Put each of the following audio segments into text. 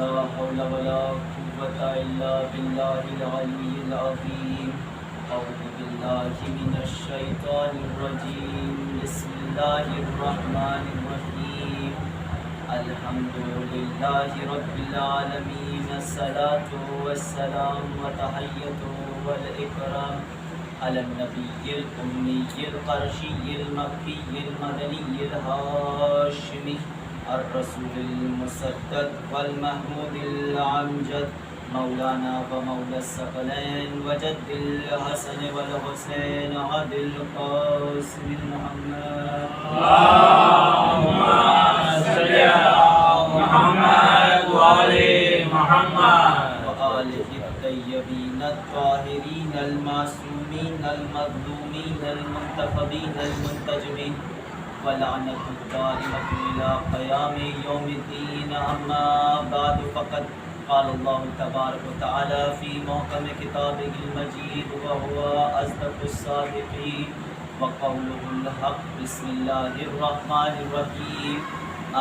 لا حول ولا قوة إلا بالله العلي العظيم. أعوذ بالله من الشيطان الرجيم. بسم الله الرحمن الرحيم. الحمد لله رب العالمين. الصلاة والسلام وتحية والإكرام على النبي الأمي القرشي المكي المدني الهاشمي الرسول المصدق والمحمود الأمجد مولانا ومولى الثقلين وجد الحسن والحسين عبد القاسم محمد. اللهم صل على محمد وآل محمد وآله الطيبين الطاهرين المعصومين المظلومين المنتخبين المنتجبين ولعنة الدائمة إلى قيام يوم الدين. أما بعد فقد قال الله تبارك وتعالى في محكم كتابه المجيد وهو أصدق الصادقين وقوله الحق. بسم الله الرحمن الرحيم.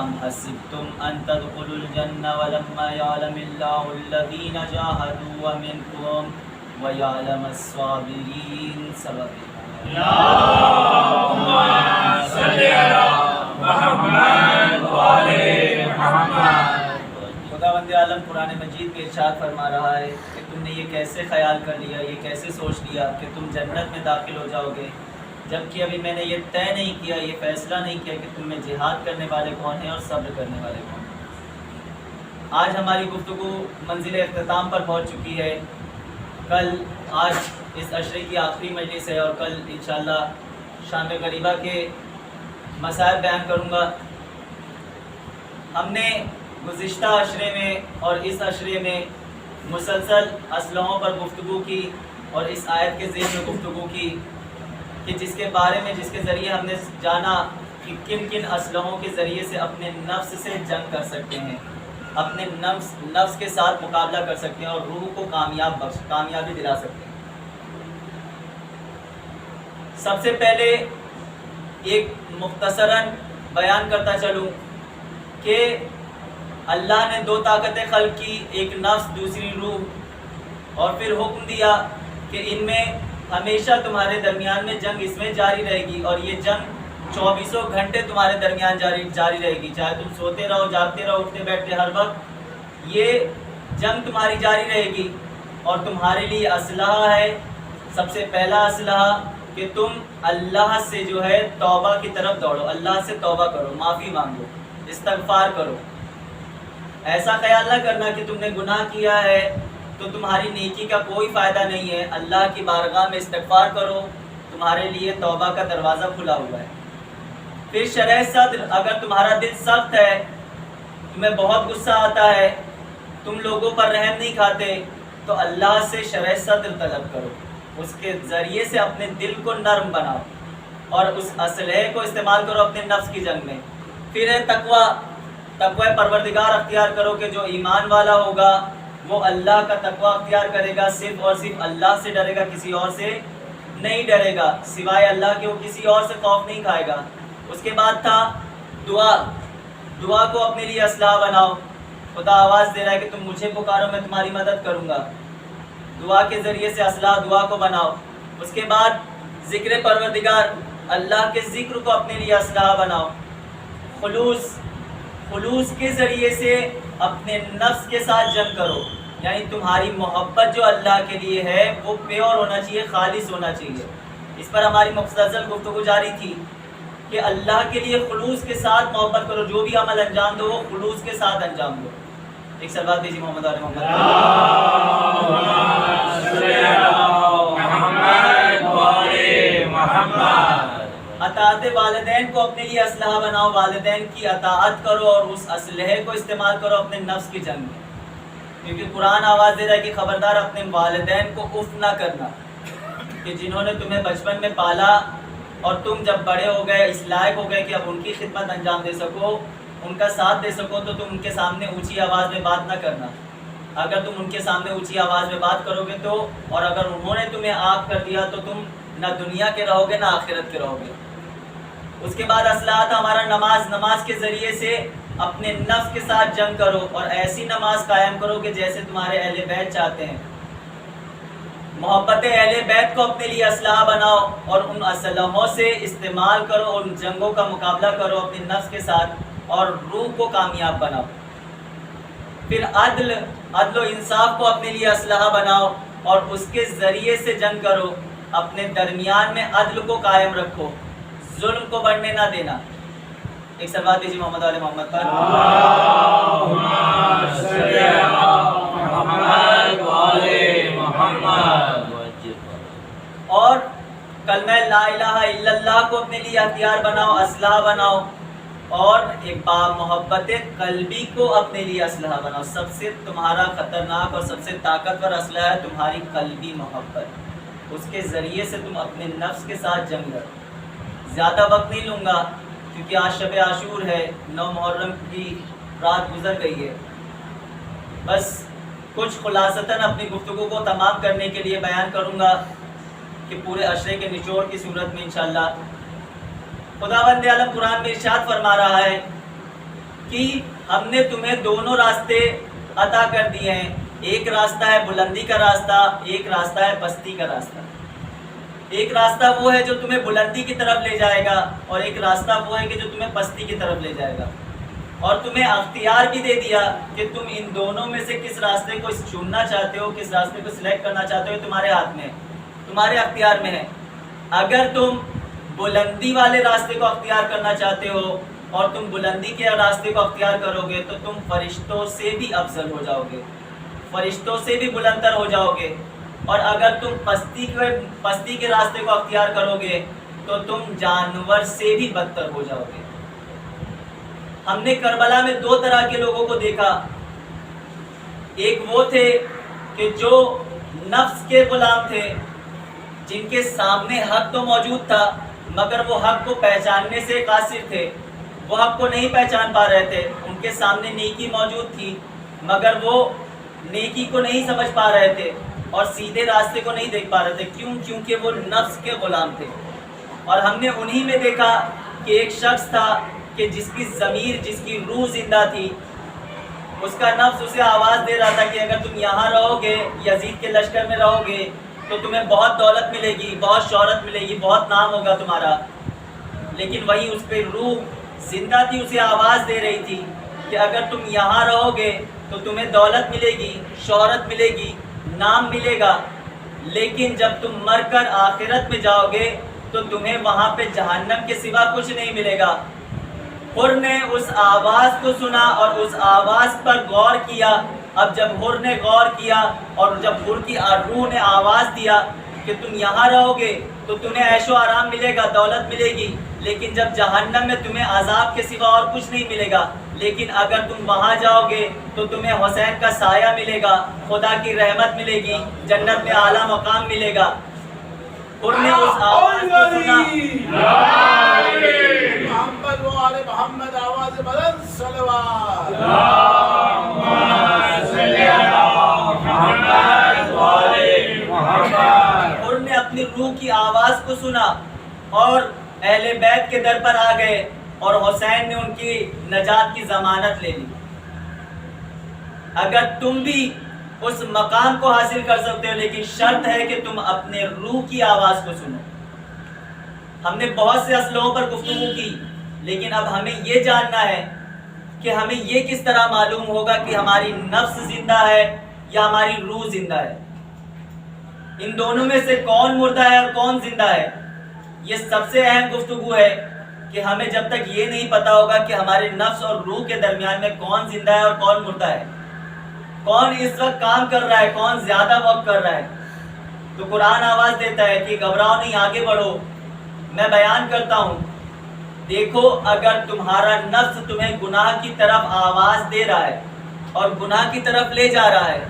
أم حسبتم أن تدخلوا الجنة ولما يعلم الله الذين جاهدوا منكم ويعلم الصابرين. سبب اللهم صل على محمد وآل محمد. خداوند عالم قرآن مجید میں ارشاد فرما رہا ہے کہ تم نے یہ کیسے خیال کر لیا، یہ کیسے سوچ لیا کہ تم جنت میں داخل ہو جاؤ گے، جبکہ ابھی میں نے یہ طے نہیں کیا، یہ فیصلہ نہیں کیا کہ تم میں جہاد کرنے والے کون ہیں اور صبر کرنے والے کون ہیں. آج ہماری گفتگو منزل اختتام پر پہنچ چکی ہے. آج اس عشرے کی آخری مجلس ہے اور کل انشاءاللہ شام غریبہ کے مسائل بیان کروں گا. ہم نے گزشتہ عشرے میں اور اس عشرے میں مسلسل اسلحوں پر گفتگو کی اور اس آیت کے ذیل میں گفتگو کی کہ جس کے بارے میں جس کے ذریعے ہم نے جانا کہ کن کن اسلحوں کے ذریعے سے اپنے نفس سے جنگ کر سکتے ہیں، اپنے نفس کے ساتھ مقابلہ کر سکتے ہیں اور روح کو کامیابی دلا سکتے ہیں. سب سے پہلے ایک مختصراً بیان کرتا چلوں کہ اللہ نے دو طاقتیں خلق کی، ایک نفس دوسری روح، اور پھر حکم دیا کہ ان میں ہمیشہ تمہارے درمیان میں جنگ اس میں جاری رہے گی اور یہ جنگ 24 گھنٹے تمہارے درمیان جاری رہے گی، چاہے تم سوتے رہو جاگتے رہو اٹھتے بیٹھتے ہر وقت یہ جنگ تمہاری جاری رہے گی. اور تمہارے لیے اسلحہ ہے. سب سے پہلا اسلحہ کہ تم اللہ سے جو ہے توبہ کی طرف دوڑو، اللہ سے توبہ کرو، معافی مانگو، استغفار کرو. ایسا خیال نہ کرنا کہ تم نے گناہ کیا ہے تو تمہاری نیکی کا کوئی فائدہ نہیں ہے. اللہ کی بارگاہ میں استغفار کرو، تمہارے لیے توبہ کا دروازہ کھلا ہوا ہے. پھر شرح صدر، اگر تمہارا دل سخت ہے، تمہیں بہت غصہ آتا ہے، تم لوگوں پر رحم نہیں کھاتے، تو اللہ سے شرح صدر طلب کرو، اس کے ذریعے سے اپنے دل کو نرم بناؤ اور اس اسلحے کو استعمال کرو اپنے نفس کی جنگ میں. پھر ہے تقوی پروردگار اختیار کرو کہ جو ایمان والا ہوگا وہ اللہ کا تقوی اختیار کرے گا، صرف اور صرف اللہ سے ڈرے گا، کسی اور سے نہیں ڈرے گا، سوائے اللہ کے وہ کسی اور سے خوف نہیں کھائے گا. اس کے بعد تھا دعا کو اپنے لیے اسلحہ بناؤ. خدا آواز دے رہا ہے کہ تم مجھے پکارو میں تمہاری مدد کروں گا. دعا کے ذریعے سے اسلحہ دعا کو بناؤ. اس کے بعد ذکر پروردگار، اللہ کے ذکر کو اپنے لیے اسلحہ بناؤ. خلوص کے ذریعے سے اپنے نفس کے ساتھ جنگ کرو، یعنی تمہاری محبت جو اللہ کے لیے ہے وہ پیور ہونا چاہیے، خالص ہونا چاہیے. اس پر ہماری مفصل گفتگو جاری تھی کہ اللہ کے لیے خلوص کے ساتھ محبت کرو، جو بھی عمل انجام دو وہ خلوص کے ساتھ انجام دو. ایک سلوات دیجیے محمد علیہ محمد. اطاعت والدین کو اپنے لیے اسلحہ بناؤ، والدین کی اطاعت کرو اور اس اسلحے کو استعمال کرو اپنے نفس کی جنگ میں، کیونکہ قرآن آواز دے رہا ہے کہ خبردار اپنے والدین کو اف نہ کرنا، کہ جنہوں نے تمہیں بچپن میں پالا اور تم جب بڑے ہو گئے، اس لائق ہو گئے کہ اب ان کی خدمت انجام دے سکو، ان کا ساتھ دے سکو، تو تم ان کے سامنے اونچی آواز میں بات نہ کرنا. اگر تم ان کے سامنے اونچی آواز میں بات کرو گے تو، اور اگر انہوں نے تمہیں آگ کر دیا تو تم نہ دنیا کے رہو گے نہ آخرت کے رہو گے. اس کے بعد اسلحہ تھا ہمارا نماز کے ذریعے سے اپنے نفس کے ساتھ جنگ کرو اور ایسی نماز قائم کرو کہ جیسے تمہارے اہل بیت چاہتے ہیں۔ محبت اہل بیت کو اپنے لیے اسلحہ بناؤ اور ان اسلحوں سے استعمال کرو، ان جنگوں کا مقابلہ کرو اپنے نفس کے ساتھ اور روح کو کامیاب بناؤ۔ پھر عدل و انصاف کو اپنے لیے اسلحہ بناؤ اور اس کے ذریعے سے جنگ کرو، اپنے درمیان میں عدل کو قائم رکھو، ظلم کو بڑھنے نہ دینا۔ ایک سلوات دیجیے محمد علی محمد پر۔ اللہم صلی علی محمد وعلی محمد۔ اور کلمہ لا الہ الا اللہ کو اپنے لیے ہتھیار بناؤ، اسلحہ بناؤ، اور ایک محبت قلبی کو اپنے لیے اسلحہ بناؤ۔ سب سے تمہارا خطرناک اور سب سے طاقتور اسلحہ ہے تمہاری قلبی محبت، اس کے ذریعے سے تم اپنے نفس کے ساتھ جنگ کرو۔ زیادہ وقت نہیں لوں گا کیونکہ آج شب عاشور ہے، 9 محرم کی رات گزر گئی ہے۔ بس کچھ خلاصتاً اپنی گفتگو کو تمام کرنے کے لیے بیان کروں گا کہ پورے عشرے کے نچوڑ کی صورت میں انشاءاللہ خداوند عالم قرآن میں ارشاد فرما رہا ہے کہ ہم نے تمہیں دونوں راستے عطا کر دیے ہیں، ایک راستہ ہے بلندی کا راستہ، ایک راستہ ہے پستی کا راستہ۔ ایک راستہ وہ ہے جو تمہیں بلندی کی طرف لے جائے گا اور ایک راستہ وہ ہے کہ جو تمہیں پستی کی طرف لے جائے گا، اور تمہیں اختیار بھی دے دیا کہ تم ان دونوں میں سے کس راستے کو چننا چاہتے ہو، کس راستے کو سلیکٹ کرنا چاہتے ہو، تمہارے ہاتھ میں ہے، تمہارے اختیار میں ہے۔ اگر تم بلندی والے راستے کو اختیار کرنا چاہتے ہو اور تم بلندی کے راستے کو اختیار کرو گے تو تم فرشتوں سے بھی افضل ہو جاؤ گے، فرشتوں سے بھی بلندتر ہو جاؤ گے، اور اگر تم پستی کے راستے کو اختیار کرو گے تو تم جانور سے بھی بدتر ہو جاؤ گے۔ ہم نے کربلا میں 2 طرح کے لوگوں کو دیکھا، ایک وہ تھے کہ جو نفس کے غلام تھے، جن کے سامنے حق تو موجود تھا مگر وہ حق کو پہچاننے سے قاصر تھے، وہ حق کو نہیں پہچان پا رہے تھے۔ ان کے سامنے نیکی موجود تھی مگر وہ نیکی کو نہیں سمجھ پا رہے تھے اور سیدھے راستے کو نہیں دیکھ پا رہے تھے۔ کیوں؟ کیونکہ وہ نفس کے غلام تھے۔ اور ہم نے انہی میں دیکھا کہ ایک شخص تھا کہ جس کی ضمیر، جس کی روح زندہ تھی، اس کا نفس اسے آواز دے رہا تھا کہ اگر تم یہاں رہو گے، یزید کے لشکر میں رہو گے تو تمہیں بہت دولت ملے گی، بہت شہرت ملے گی، بہت نام ہوگا تمہارا۔ لیکن وہی اس پہ روح زندہ تھی، اسے آواز دے رہی تھی کہ اگر تم یہاں رہو گے تو تمہیں دولت ملے گی، شہرت ملے گی، نام ملے گا، لیکن جب تم مر کر آخرت میں جاؤ گے تو تمہیں وہاں پہ جہنم کے سوا کچھ نہیں ملے گا۔ حر نے اس آواز کو سنا اور اس آواز پر غور کیا۔ اب جب حر نے غور کیا اور جب حر کی روح نے آواز دیا کہ تم یہاں رہو گے تو تمہیں عیش و آرام ملے گا، دولت ملے گی، لیکن جب جہنم میں تمہیں عذاب کے سوا اور کچھ نہیں ملے گا، لیکن اگر تم وہاں جاؤ گے تو تمہیں حسین کا سایہ ملے گا، خدا کی رحمت ملے گی، جنت میں اعلیٰ مقام ملے گا۔ حر نے اس آواز کو سنا، محمد و آل محمد، آواز بلند صلوات۔ حر نے اپنی روح کی آواز کو سنا اور اہل بیت کے در پر آ گئے اور حسین نے ان کی نجات کی ضمانت لے لی۔ اگر تم بھی اس مقام کو حاصل کر سکتے ہو، لیکن شرط ہے کہ تم اپنے روح کی آواز کو سنو۔ ہم نے بہت سے اسلحوں پر گفتگو کی، لیکن اب ہمیں یہ جاننا ہے کہ ہمیں یہ کس طرح معلوم ہوگا کہ ہماری نفس زندہ ہے یا ہماری روح زندہ ہے، ان دونوں میں سے کون مردہ ہے اور کون زندہ ہے۔ یہ سب سے اہم گفتگو ہے کہ ہمیں جب تک یہ نہیں پتا ہوگا کہ ہمارے نفس اور روح کے درمیان میں کون زندہ ہے اور کون مردہ ہے، کون اس وقت کام کر رہا ہے، کون زیادہ وقت کر رہا ہے، تو قرآن آواز دیتا ہے کہ گھبراؤ نہیں، آگے بڑھو، میں بیان کرتا ہوں۔ دیکھو، اگر تمہارا نفس تمہیں گناہ کی طرف آواز دے رہا ہے اور گناہ کی طرف لے جا رہا ہے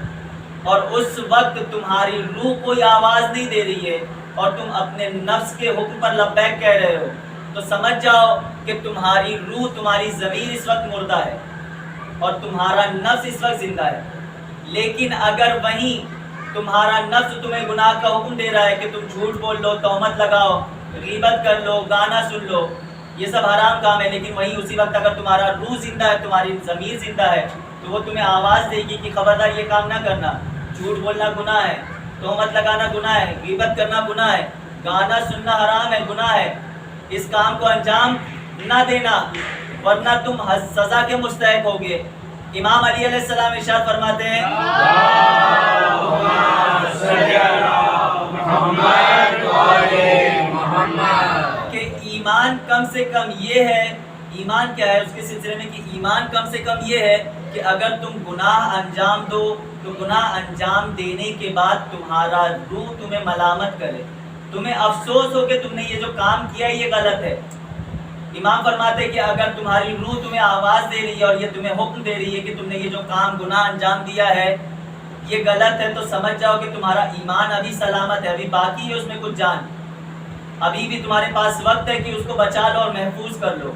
اور اس وقت تمہاری روح کوئی آواز نہیں دے رہی ہے اور تم اپنے نفس کے حکم پر لبیک کہہ رہے ہو، تو سمجھ جاؤ کہ تمہاری روح، تمہاری ضمیر اس وقت مردہ ہے اور تمہارا نفس اس وقت زندہ ہے۔ لیکن اگر وہیں تمہارا نفس تمہیں گناہ کا حکم دے رہا ہے کہ تم جھوٹ بول لو، تہمت لگاؤ، غیبت کر لو، گانا سن لو، یہ سب حرام کام ہے، لیکن وہیں اسی وقت اگر تمہارا روح زندہ ہے، تمہاری ضمیر زندہ ہے، تو وہ تمہیں آواز دے گی کہ خبردار یہ کام نہ کرنا، جھوٹ بولنا گناہ ہے، تہمت لگانا گناہ ہے، غیبت کرنا گناہ ہے، گانا سننا حرام ہے، گناہ ہے، اس کام کو انجام نہ دینا ورنہ تم سزا کے مستحق ہوگے۔ امام علی علیہ السلام ارشاد فرماتے ہیں کہ ایمان کم سے کم یہ ہے، ایمان کیا ہے اس کے سلسلے میں، کہ ایمان کم سے کم یہ ہے کہ اگر تم گناہ انجام دو تو گناہ انجام دینے کے بعد تمہارا روح تمہیں ملامت کرے، تمہیں افسوس ہو کہ تم نے یہ جو کام کیا یہ غلط ہے۔ امام فرماتے کہ اگر تمہاری روح تمہیں آواز دے رہی ہے اور یہ تمہیں حکم دے رہی ہے کہ تم نے یہ جو کام گناہ انجام دیا ہے یہ غلط ہے، تو سمجھ جاؤ کہ تمہارا ایمان ابھی سلامت ہے، ابھی باقی ہے اس میں کچھ جان، ابھی بھی تمہارے پاس وقت ہے کہ اس کو بچا لو اور محفوظ کر لو۔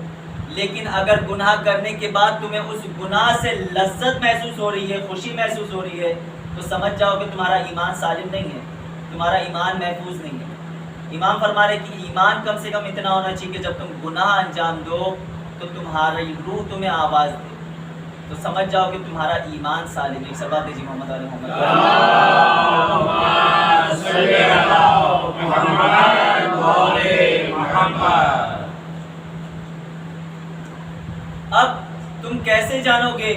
لیکن اگر گناہ کرنے کے بعد تمہیں اس گناہ سے لذت محسوس ہو رہی ہے، خوشی محسوس ہو رہی ہے، تو سمجھ جاؤ کہ تمہارا ایمان سالم نہیں ہے، تمہارا ایمان محفوظ نہیں ہے۔ امام فرما رہے کہ ایمان کم سے کم اتنا ہونا چاہیے کہ جب تم گناہ انجام دو تو تمہاری روح تمہیں آواز دے، تو سمجھ جاؤ کہ تمہارا ایمان سالم ہے۔ سبا دیجیے محمد علیہ محمد۔ اب تم کیسے جانو گے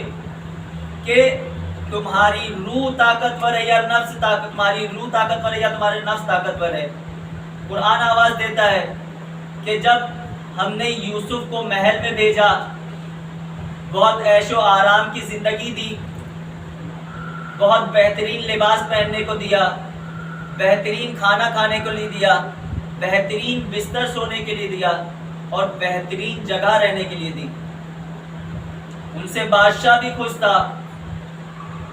کہ تمہاری روح طاقتور ہے یا نفس تمہاری روح طاقتور ہے یا تمہارے نفس طاقتور ہے؟ قرآن آواز دیتا ہے کہ جب ہم نے یوسف کو محل میں بھیجا، بہت عیش و آرام کی زندگی دی، بہت بہترین لباس پہننے کو دیا، بہترین کھانا کھانے کو لیے دیا، بہترین بستر سونے کے لیے دیا اور بہترین جگہ رہنے کے لیے دی، ان سے بادشاہ بھی خوش تھا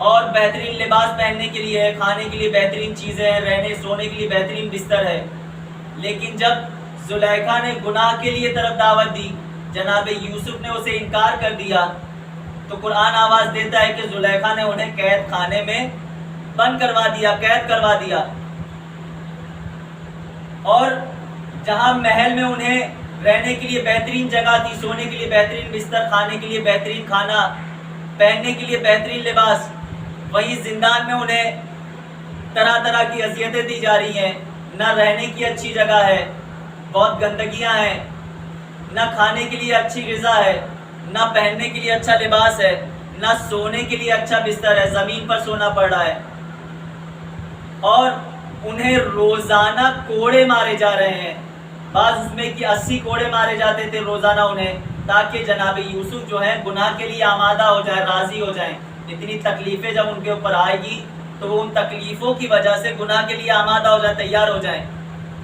اور بہترین لباس پہننے کے لیے ہے، کھانے کے لیے بہترین چیزیں ہیں، رہنے سونے کے لیے بہترین بستر ہے۔ لیکن جب زلیخا نے گناہ کے لیے طرف دعوت دی، جناب یوسف نے اسے انکار کر دیا، تو قرآن آواز دیتا ہے کہ زلیخا نے انہیں قید خانے میں بند کروا دیا، قید کروا دیا، اور جہاں محل میں انہیں رہنے کے لیے بہترین جگہ تھی، سونے کے لیے بہترین بستر، کھانے کے لیے بہترین کھانا، پہننے کے لیے بہترین لباس، وہیں زندان میں انہیں طرح طرح کی اذیتیں دی جا رہی ہیں، نہ رہنے کی اچھی جگہ ہے، بہت گندگیاں ہیں، نہ کھانے کے لیے اچھی غذا ہے، نہ پہننے کے لیے اچھا لباس ہے، نہ سونے کے لیے اچھا بستر ہے، زمین پر سونا پڑ رہا ہے، اور انہیں روزانہ کوڑے مارے جا رہے ہیں، بعض اس میں کہ 80 کوڑے مارے جاتے تھے روزانہ انہیں، تاکہ جناب یوسف جو ہے گناہ کے لیے آمادہ ہو جائے، راضی ہو جائیں۔ اتنی تکلیفیں جب ان کے اوپر آئے گی تو وہ ان تکلیفوں کی وجہ سے گناہ کے لیے آمادہ ہو جائیں، تیار ہو جائیں،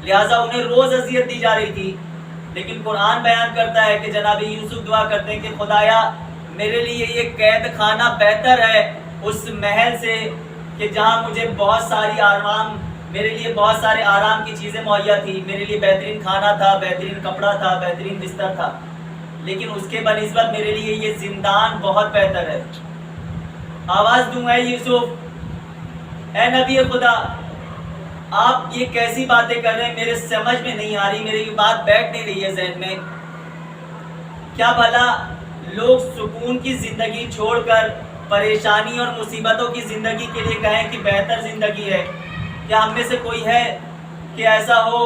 لہٰذا انہیں روز اذیت دی جا رہی تھی۔ لیکن قرآن بیان کرتا ہے کہ جناب یوسف دعا کرتے ہیں کہ خدایا میرے لیے یہ قید خانہ بہتر ہے اس محل سے کہ جہاں مجھے بہت ساری آرام، میرے لیے بہت سارے آرام کی چیزیں مہیا تھی، میرے لیے بہترین کھانا تھا، بہترین کپڑا تھا، بہترین بستر تھا، لیکن اس کے بنسبت میرے لیے یہ زندان بہت بہتر ہے۔ آواز دوں اے یوسف، اے نبی خدا، آپ یہ کیسی باتیں کر رہے ہیں، میرے سمجھ میں نہیں آ رہی، میری یہ بات بیٹھ نہیں رہی ہے ذہن میں۔ کیا بھلا لوگ سکون کی زندگی چھوڑ کر پریشانی اور مصیبتوں کی زندگی کے لیے کہیں کہ بہتر زندگی ہے؟ کیا ہم میں سے کوئی ہے کہ ایسا ہو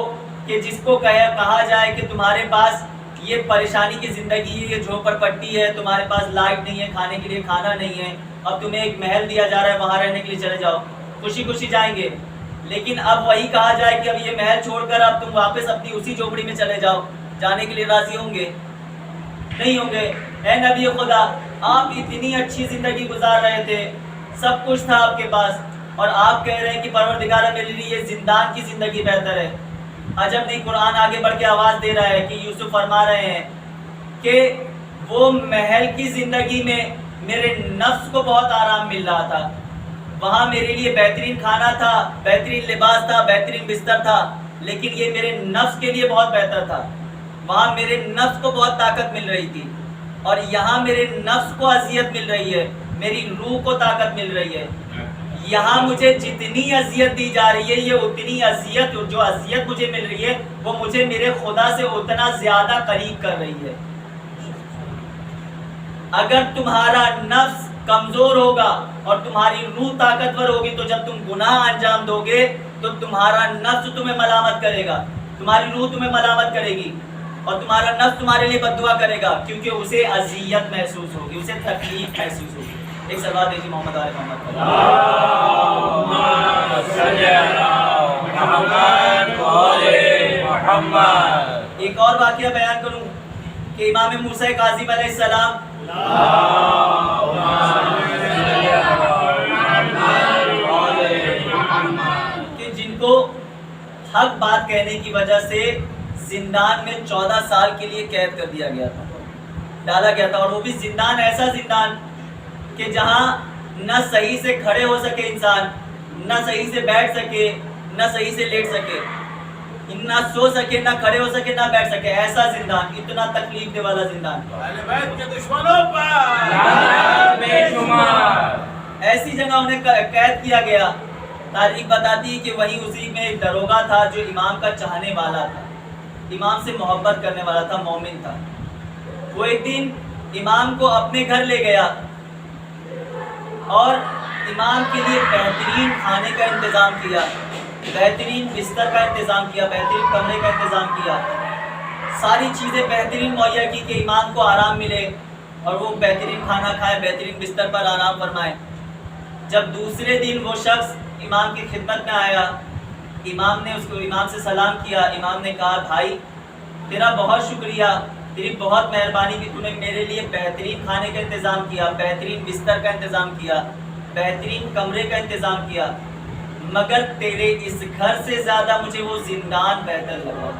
کہ جس کو کہا جائے کہ تمہارے پاس یہ پریشانی کی زندگی ہے، یہ جھوپڑ پٹی ہے، تمہارے پاس لائٹ نہیں ہے، کھانے کے لیے کھانا نہیں ہے، اب تمہیں ایک محل دیا جا رہا ہے، وہاں رہنے کے لیے چلے جاؤ، خوشی خوشی جائیں گے؟ لیکن اب وہی کہا جائے کہ اب یہ محل چھوڑ کر اب تم واپس اپنی اسی جھوپڑی میں چلے جاؤ، جانے کے لیے راضی ہوں گے؟ نہیں ہوں گے۔ اے نبی خدا، آپ اتنی اچھی زندگی گزار رہے تھے، سب کچھ تھا آپ کے پاس، اور آپ کہہ رہے ہیں کہ پروردگار میرے لیے یہ زندان کی زندگی بہتر ہے۔ عجب نہیں، قرآن آگے بڑھ کے آواز دے رہا ہے کہ یوسف فرما رہے ہیں کہ وہ محل کی زندگی میں میرے نفس کو بہت آرام مل رہا تھا، وہاں میرے لیے بہترین کھانا تھا، بہترین لباس تھا، بہترین بستر تھا، لیکن یہ میرے نفس کے لیے بہت بہتر تھا، وہاں میرے نفس کو بہت طاقت مل رہی تھی، اور یہاں میرے نفس کو اذیت مل رہی ہے، میری روح کو طاقت مل رہی ہے۔ یہاں مجھے جتنی اذیت دی جا رہی ہے یہ اتنی اذیت جو اذیت مجھے مل رہی ہے وہ مجھے میرے خدا سے اتنا زیادہ قریب کر رہی ہے۔ اگر تمہارا نفس کمزور ہوگا اور تمہاری روح طاقتور ہوگی تو جب تم گناہ انجام دو گے تو تمہارا نفس تمہیں ملامت کرے گا، تمہاری روح تمہیں ملامت کرے گی اور تمہارا نفس تمہارے لیے بد دعا کرے گا، کیونکہ اسے اذیت محسوس ہوگی، اسے تکلیف محسوس ہوگی۔ ایک سلوات دیجیے محمد آل محمد۔ ایک اور واقعہ بیان کروں کہ امام موسیٰ کاظم علیہ السلام کہ جن کو حق بات کہنے کی وجہ سے زندان میں 14 سال کے لیے قید کر دیا گیا تھا، ڈالا گیا تھا، اور وہ بھی زندان ایسا زندان کہ جہاں نہ صحیح سے کھڑے ہو سکے انسان، نہ صحیح سے بیٹھ سکے، نہ صحیح سے لیٹ سکے، نہ سو سکے، نہ کھڑے ہو سکے، نہ بیٹھ سکے، ایسا زندان، اتنا تکلیف دے والا زندان، اہل بیت کے دشمنوں پر ایسی جگہ انہیں قید کیا گیا۔ تاریخ بتاتی ہے کہ وہیں اسی میں ایک داروغہ تھا جو امام کا چاہنے والا تھا، امام سے محبت کرنے والا تھا، مومن تھا۔ وہ ایک دن امام کو اپنے گھر لے گیا اور امام کے لیے بہترین کھانے کا انتظام کیا، بہترین بستر کا انتظام کیا، بہترین کمرے کا انتظام کیا، ساری چیزیں بہترین مہیا کی کہ امام کو آرام ملے اور وہ بہترین کھانا کھائے، بہترین بستر پر آرام فرمائے۔ جب دوسرے دن وہ شخص امام کی خدمت میں آیا، امام نے اس کو امام سے سلام کیا، امام نے کہا بھائی تیرا بہت شکریہ، تیری بہت مہربانی کہ تو نے میرے لیے بہترین کھانے کا انتظام کیا، بہترین بستر کا انتظام کیا، بہترین کمرے کا انتظام کیا، مگر تیرے اس گھر سے زیادہ مجھے وہ زندان بہتر لگا،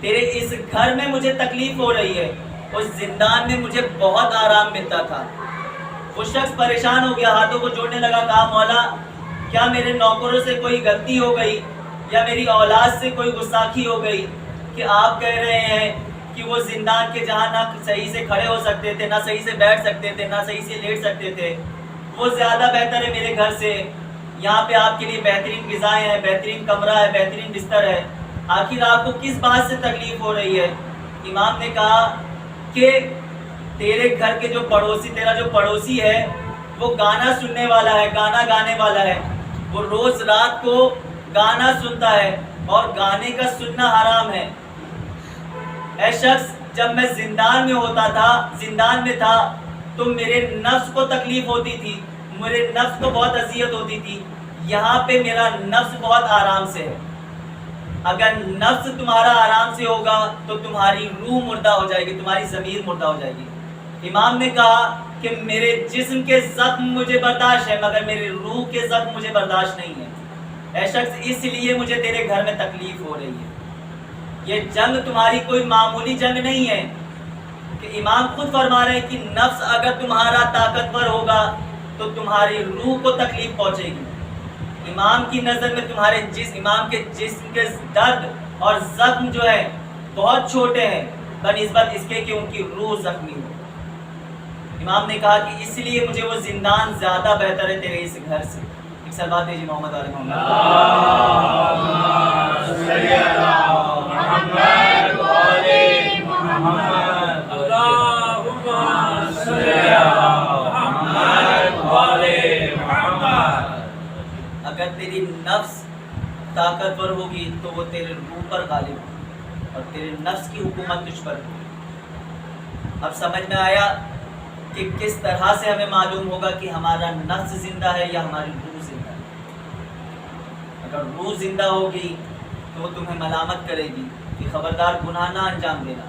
تیرے اس گھر میں مجھے تکلیف ہو رہی ہے، اس زندان میں مجھے بہت آرام ملتا تھا۔ وہ شخص پریشان ہو گیا، ہاتھوں کو جوڑنے لگا، کہا مولا کیا میرے نوکروں سے کوئی غلطی ہو گئی یا میری اولاد سے کوئی گستاخی ہو گئی کہ آپ کہہ رہے ہیں کہ وہ زندان کے جہاں نہ صحیح سے کھڑے ہو سکتے تھے، نہ صحیح سے بیٹھ سکتے تھے، نہ صحیح سے لیٹ سکتے تھے، وہ زیادہ بہتر ہے میرے گھر سے، یہاں پہ آپ کے لیے بہترین غذائیں ہیں، بہترین کمرہ ہے، بہترین بستر ہے، آخر آپ کو کس بات سے تکلیف ہو رہی ہے؟ امام نے کہا کہ تیرے گھر کے جو پڑوسی، تیرا جو پڑوسی ہے وہ گانا سننے والا ہے، گانا گانے والا ہے، وہ روز رات کو گانا سنتا ہے اور گانے کا سننا حرام ہے۔ اے شخص جب میں زندان میں ہوتا تھا، زندان میں تھا تو میرے نفس کو تکلیف ہوتی تھی، میرے نفس کو بہت اذیت ہوتی تھی، یہاں پہ میرا نفس بہت آرام سے ہے۔ اگر نفس تمہارا آرام سے ہوگا تو تمہاری روح مردہ ہو جائے گی، تمہاری ضمیر مردہ ہو جائے گی۔ امام نے کہا کہ میرے جسم کے زخم مجھے برداشت ہے مگر میرے روح کے زخم مجھے برداشت نہیں ہے۔ اے شخص اس لیے مجھے تیرے گھر میں تکلیف ہو رہی ہے۔ یہ جنگ تمہاری کوئی معمولی جنگ نہیں ہے، کہ امام خود فرما رہے ہیں کہ نفس اگر تمہارا طاقتور ہوگا تو تمہاری روح کو تکلیف پہنچے گی۔ امام کی نظر میں تمہارے امام کے جسم کے درد اور زخم جو ہے بہت چھوٹے ہیں بنسبت اس کے کہ ان کی روح زخمی ہو۔ امام نے کہا کہ اس لیے مجھے وہ زندان زیادہ بہتر ہے تیرے اس گھر سے۔ ایک صلوات دیجیے محمد علیہ اگر تیری نفس طاقتور ہوگی تو وہ تیرے روح پر غالب ہوگی اور تیرے نفس کی حکومت تجھ پر ہوگی۔ اب سمجھ میں آیا کہ کس طرح سے ہمیں معلوم ہوگا کہ ہمارا نفس زندہ ہے یا ہماری روح زندہ ہے۔ اگر روح زندہ ہوگی تو وہ تمہیں ملامت کرے گی کہ خبردار گناہ نہ انجام دینا،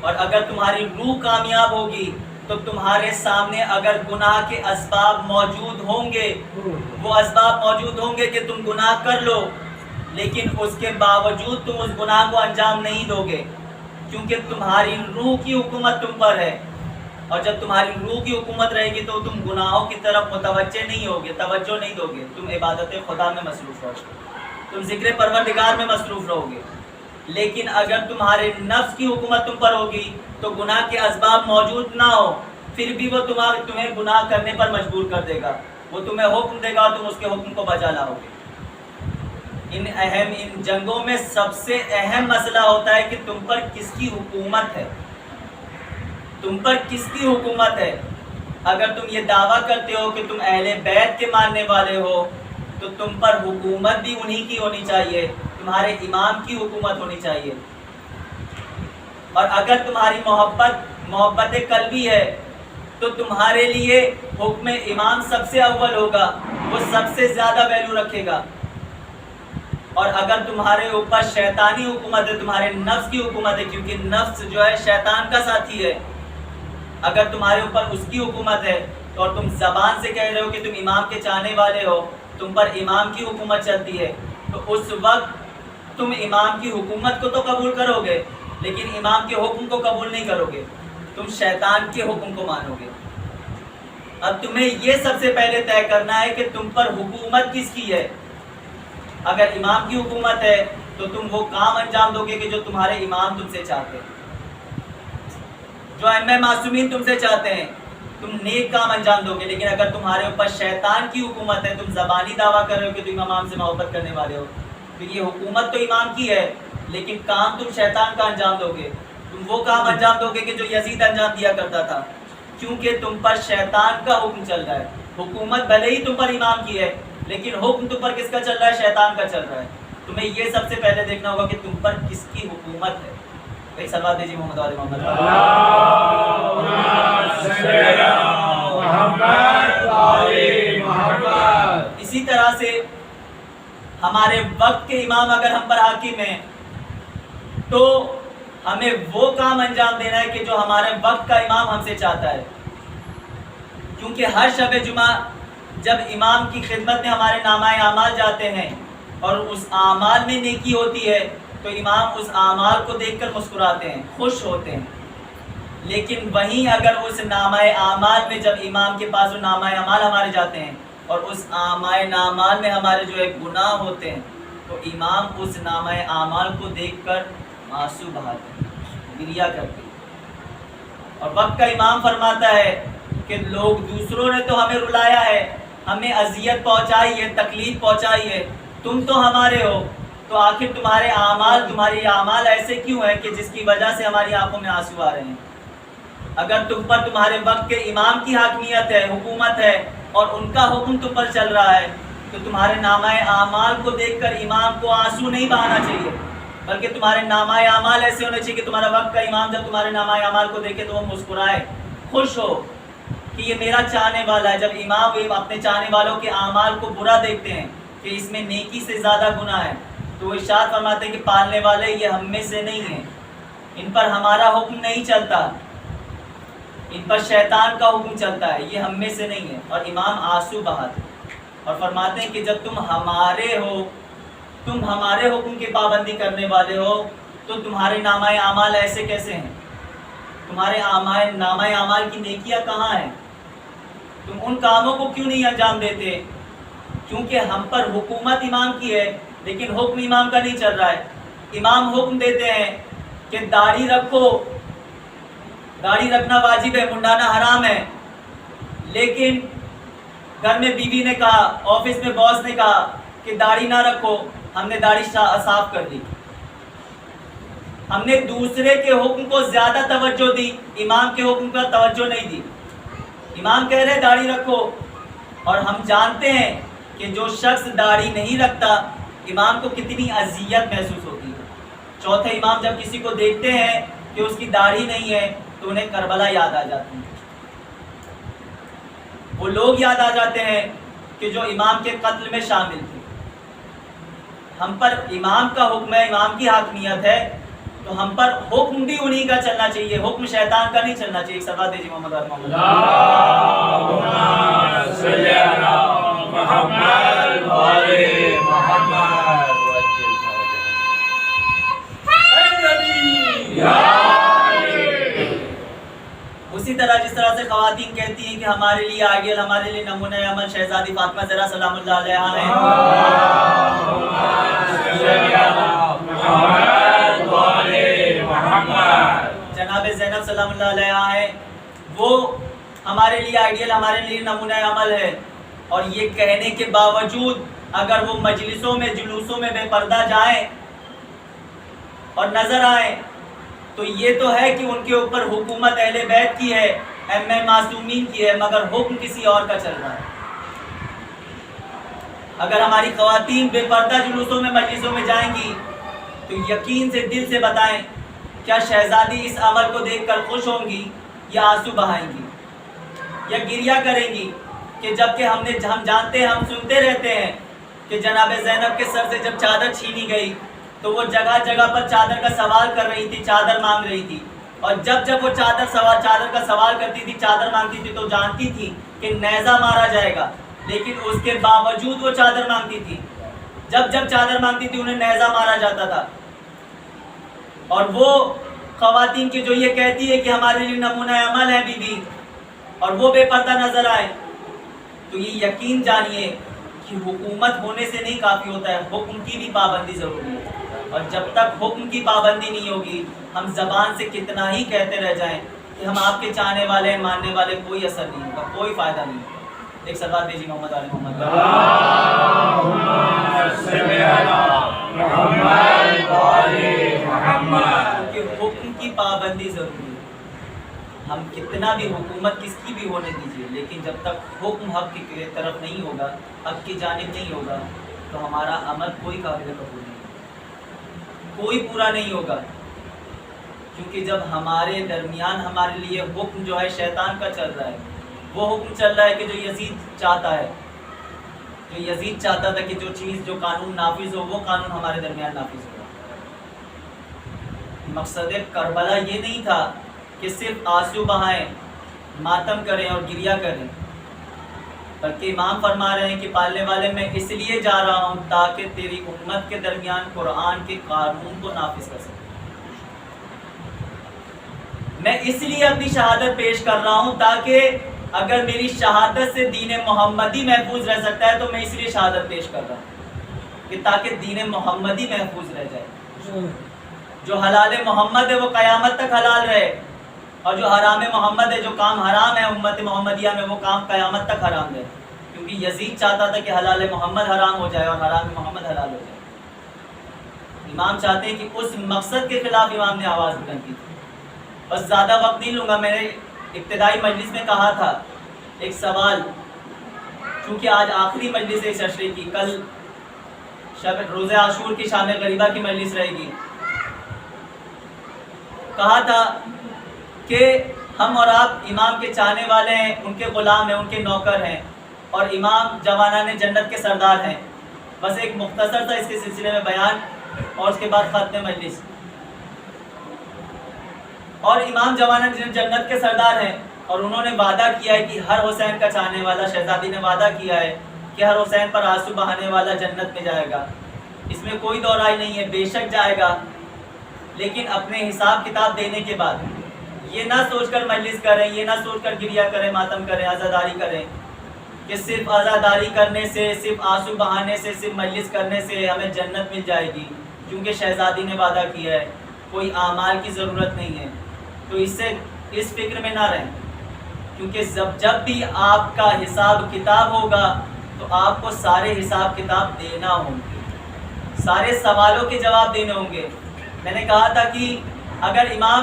اور اگر تمہاری روح کامیاب ہوگی تو تمہارے سامنے اگر گناہ کے اسباب موجود ہوں گے، وہ اسباب موجود ہوں گے کہ تم گناہ کر لو، لیکن اس کے باوجود تم اس گناہ کو انجام نہیں دو گے، کیونکہ تمہاری روح کی حکومت تم پر ہے، اور جب تمہاری روح کی حکومت رہے گی تو تم گناہوں کی طرف متوجہ نہیں ہوگے، توجہ نہیں دو گے، تم عبادت خدا میں مصروف رہو گے، تم ذکر پروردگار میں مصروف رہو گے۔ لیکن اگر تمہارے نفس کی حکومت تم پر ہوگی تو گناہ کے اسباب موجود نہ ہو پھر بھی وہ تمہیں گناہ کرنے پر مجبور کر دے گا، وہ تمہیں حکم دے گا اور تم اس کے حکم کو بجا لاؤ گے۔ ان جنگوں میں سب سے اہم مسئلہ ہوتا ہے کہ تم پر کس کی حکومت ہے، تم پر کس کی حکومت ہے۔ اگر تم یہ دعویٰ کرتے ہو کہ تم اہل بیت کے ماننے والے ہو تو تم پر حکومت بھی انہی کی ہونی چاہیے، تمہارے امام کی حکومت ہونی چاہیے۔ اور اگر تمہاری محبت قلبی ہے تو تمہارے لیے حکم امام سب سے اول ہوگا، وہ سب سے زیادہ ویلیو رکھے گا۔ اور اگر تمہارے اوپر شیطانی حکومت ہے، تمہارے نفس کی حکومت ہے، کیونکہ نفس جو ہے شیطان کا ساتھی ہے، اگر تمہارے اوپر اس کی حکومت ہے تو اور تم زبان سے کہہ رہے ہو کہ تم امام کے چاہنے والے ہو، تم پر امام کی حکومت چلتی ہے، تو اس وقت تم امام کی حکومت کو تو قبول کرو گے لیکن امام کے حکم کو قبول نہیں کرو گے، تم شیطان کے حکم کو مانو گے۔ اب تمہیں یہ سب سے پہلے طے کرنا ہے کہ تم پر حکومت کس کی ہے۔ اگر امام کی حکومت ہے تو تم وہ کام انجام دو گے کہ جو تمہارے امام تم سے چاہتے ہیں، جو ائمہ معصومین تم سے چاہتے ہیں، تم نیک کام انجام دو گے۔ لیکن اگر تمہارے اوپر شیطان کی حکومت ہے، تم زبانی دعویٰ کر رہے ہو کہ تم امام سے محبت کرنے والے ہو، تو یہ حکومت تو امام کی ہے لیکن کام تم شیطان کا انجام دو گے، تم وہ کام انجام دو گے کہ جو یزید انجام دیا کرتا تھا، کیونکہ تم پر شیطان کا حکم چل رہا ہے۔ حکومت بھلے ہی تم پر امام کی ہے لیکن حکم تم پر کس کا چل رہا ہے؟ شیطان کا چل رہا ہے۔ تمہیں یہ سب سے پہلے دیکھنا ہوگا کہ تم پر کس کی حکومت ہے۔ ایک صلوات دیجیے محمد علی محمد۔ اسی طرح سے ہمارے وقت کے امام اگر ہم پر حاکم ہیں تو ہمیں وہ کام انجام دینا ہے کہ جو ہمارے وقت کا امام ہم سے چاہتا ہے، کیونکہ ہر شب جمعہ جب امام کی خدمت میں ہمارے نامہ اعمال جاتے ہیں اور اس اعمال میں نیکی ہوتی ہے تو امام اس اعمال کو دیکھ کر مسکراتے ہیں، خوش ہوتے ہیں۔ لیکن وہیں اگر اس نامہ اعمال میں جب امام کے پاس وہ نامہ اعمال ہمارے جاتے ہیں اور اس نامہ اعمال میں ہمارے جو ہے گناہ ہوتے ہیں تو امام اس نامہ اعمال کو دیکھ کر آنسو بہاتے ہیں، گریہ کرتے ہیں۔ اور وقت کا امام فرماتا ہے کہ لوگ دوسروں نے تو ہمیں رلایا ہے، ہمیں اذیت پہنچائی ہے، تکلیف پہنچائی ہے، تم تو ہمارے ہو، تو آخر تمہاری اعمال ایسے کیوں ہیں کہ جس کی وجہ سے ہماری آنکھوں میں آنسو آ رہے ہیں؟ اگر تم پر تمہارے وقت کے امام کی حاکمیت ہے، حکومت ہے اور ان کا حکم تم پر چل رہا ہے تو تمہارے نامہ اعمال کو دیکھ کر امام کو آنسو نہیں بہانا چاہیے، بلکہ تمہارے نامہ اعمال ایسے ہونے چاہیے کہ تمہارا وقت کا امام جب تمہارے نامہ اعمال کو دیکھے تو وہ مسکرائے، خوش ہو کہ یہ میرا چاہنے والا ہے۔ جب امام اپنے چاہنے والوں کے اعمال کو برا دیکھتے ہیں کہ اس میں نیکی سے زیادہ گناہ ہے تو وہ ارشاد فرماتے ہیں کہ پالنے والے یہ ہم میں سے نہیں ہیں، ان پر ہمارا حکم نہیں چلتا، ان پر شیطان کا حکم چلتا ہے، یہ ہم میں سے نہیں ہے۔ اور امام آنسو بہاتے اور فرماتے ہیں کہ جب تم ہمارے ہو، تم ہمارے حکم کی پابندی کرنے والے ہو تو تمہارے نامہ اعمال ایسے کیسے ہیں؟ تمہارے نامہ اعمال کی نیکیاں کہاں ہیں؟ تم ان کاموں کو کیوں نہیں انجام دیتے؟ کیونکہ ہم پر حکومت امام کی ہے لیکن حکم امام کا نہیں چل رہا ہے۔ امام حکم دیتے ہیں کہ داڑھی رکھو، داڑھی رکھنا واجب ہے، منڈانا حرام ہے، لیکن گھر میں بیوی نے کہا، آفس میں باس نے کہا کہ داڑھی نہ رکھو، ہم نے داڑھی صاف کر دی، ہم نے دوسرے کے حکم کو زیادہ توجہ دی، امام کے حکم کا توجہ نہیں دی۔ امام کہہ رہے داڑھی رکھو اور ہم جانتے ہیں کہ جو شخص داڑھی نہیں رکھتا امام کو کتنی اذیت محسوس ہوتی ہے۔ چوتھے امام جب کسی کو دیکھتے ہیں کہ اس کی داڑھی نہیں ہے تو انہیں کربلا یاد آ جاتی ہے، وہ لوگ یاد آ جاتے ہیں کہ جو امام کے قتل میں شامل تھے۔ ہم پر امام کا حکم ہے، امام کی حاکمیت ہے تو ہم پر حکم بھی انہی کا چلنا چاہیے، حکم شیطان کا نہیں چلنا چاہیے۔ صلوات دیجیے محمد علی محمد۔ اللہم صلی علی محمد و آل محمد اسی طرح جس طرح سے خواتین کہتی ہیں کہ ہمارے لیے آئیڈیل، ہمارے لیے نمونہ عمل شہزادی فاطمہ زہرا سلام اللہ علیہا ہیں، جناب زینب سلام اللہ علیہا ہیں، وہ ہمارے لیے آئیڈیل، ہمارے لیے نمونہ عمل ہے۔ اور یہ کہنے کے باوجود اگر وہ مجلسوں میں جلوسوں میں بے پردہ جائیں اور نظر آئیں تو یہ تو ہے کہ ان کے اوپر حکومت اہل بیت کی ہے، ائمہ معصومین کی ہے، مگر حکم کسی اور کا چل رہا ہے۔ اگر ہماری خواتین بے پردہ جلوسوں میں مجلسوں میں جائیں گی تو یقین سے دل سے بتائیں کیا شہزادی اس عمل کو دیکھ کر خوش ہوں گی یا آنسو بہائیں گی یا گریہ کریں گی؟ کہ جبکہ ہم جانتے ہیں، ہم سنتے رہتے ہیں کہ جناب زینب کے سر سے جب چادر چھینی گئی تو وہ جگہ جگہ پر چادر کا سوال کر رہی تھی، چادر مانگ رہی تھی، اور جب وہ چادر کا سوال کرتی تھی، چادر مانگتی تھی تو جانتی تھی کہ نیزہ مارا جائے گا، لیکن اس کے باوجود وہ چادر مانگتی تھی۔ جب چادر مانگتی تھی انہیں نیزہ مارا جاتا تھا۔ اور وہ خواتین کی جو یہ کہتی ہے کہ ہمارے لیے نمونہ عمل ہے بی بی، اور وہ بے پردہ نظر آئے، تو یہ یقین جانیے کہ حکومت ہونے سے نہیں کافی ہوتا ہے، حکم کی بھی پابندی ضروری ہے۔ اور جب تک حکم کی پابندی نہیں ہوگی، ہم زبان سے کتنا ہی کہتے رہ جائیں کہ ہم آپ کے چاہنے والے ہیں، ماننے والے، کوئی اثر نہیں ہوگا، کوئی فائدہ نہیں ہوگا۔ ایک صلوات بھیجی محمد علی محمد۔ اللہم صلی علی محمد وعلی محمد۔ کہ حکم کی پابندی ضروری ہے۔ ہم کتنا بھی حکومت کس کی بھی ہونے دیجیے، لیکن جب تک حکم حق کی طرف نہیں ہوگا، حق کی جانب نہیں ہوگا، تو ہمارا عمل کوئی قابل قبول نہیں ہوگا، کوئی پورا نہیں ہوگا۔ کیونکہ جب ہمارے درمیان ہمارے لیے حکم جو ہے شیطان کا چل رہا ہے، وہ حکم چل رہا ہے کہ جو یزید چاہتا ہے، جو یزید چاہتا تھا کہ جو چیز جو قانون نافذ ہو وہ قانون ہمارے درمیان نافذ ہو۔ مقصد کربلا یہ نہیں تھا کہ صرف آنسو بہائیں، ماتم کریں اور گریہ کریں، بلکہ امام فرما رہے ہیں کہ پالنے والے میں اس لیے جا رہا ہوں تاکہ تیری امت کے درمیان قرآن کے قانون کو نافذ کر سکوں۔ میں اس لیے اپنی شہادت پیش کر رہا ہوں تاکہ اگر میری شہادت سے دین محمدی محفوظ رہ سکتا ہے تو میں اس لیے شہادت پیش کر رہا ہوں کہ تاکہ دین محمدی محفوظ رہ جائے۔ جو حلال محمد ہے وہ قیامت تک حلال رہے، اور جو حرام محمد ہے، جو کام حرام ہے امت محمدیہ میں، وہ کام قیامت تک حرام رہے۔ کیونکہ یزید چاہتا تھا کہ حلال محمد حرام ہو جائے اور حرام محمد حلال ہو جائے۔ امام چاہتے ہیں کہ اس مقصد کے خلاف امام نے آواز بلند کی تھی۔ بس زیادہ وقت نہیں لوں گا، میں نے ابتدائی مجلس میں کہا تھا ایک سوال، چونکہ آج آخری مجلس ہے اس عشرے کی، کل روزہ عاشور کی شام غریبہ کی مجلس رہے گی۔ کہا تھا کہ ہم اور آپ امام کے چاہنے والے ہیں، ان کے غلام ہیں، ان کے نوکر ہیں، اور امام جوانان جنت کے سردار ہیں۔ بس ایک مختصر تھا اس کے سلسلے میں بیان، اور اس کے بعد ختم مجلس۔ اور امام جوانان جنت کے سردار ہیں، اور انہوں نے وعدہ کیا ہے کہ ہر حسین کا چاہنے والا، شہزادی نے وعدہ کیا ہے کہ ہر حسین پر آنسو بہانے والا جنت میں جائے گا۔ اس میں کوئی دو رائے نہیں ہے، بے شک جائے گا، لیکن اپنے حساب کتاب دینے کے بعد۔ یہ نہ سوچ کر مجلس کریں، یہ نہ سوچ کر گریہ کریں، ماتم کریں، عزاداری کریں کہ صرف عزاداری کرنے سے، صرف آنسو بہانے سے، صرف مجلس کرنے سے ہمیں جنت مل جائے گی، کیونکہ شہزادی نے وعدہ کیا ہے، کوئی اعمال کی ضرورت نہیں ہے۔ تو اس فکر میں نہ رہیں، کیونکہ جب بھی آپ کا حساب کتاب ہوگا تو آپ کو سارے حساب کتاب دینا ہوں گے، سارے سوالوں کے جواب دینے ہوں گے۔ میں نے کہا تھا کہ اگر امام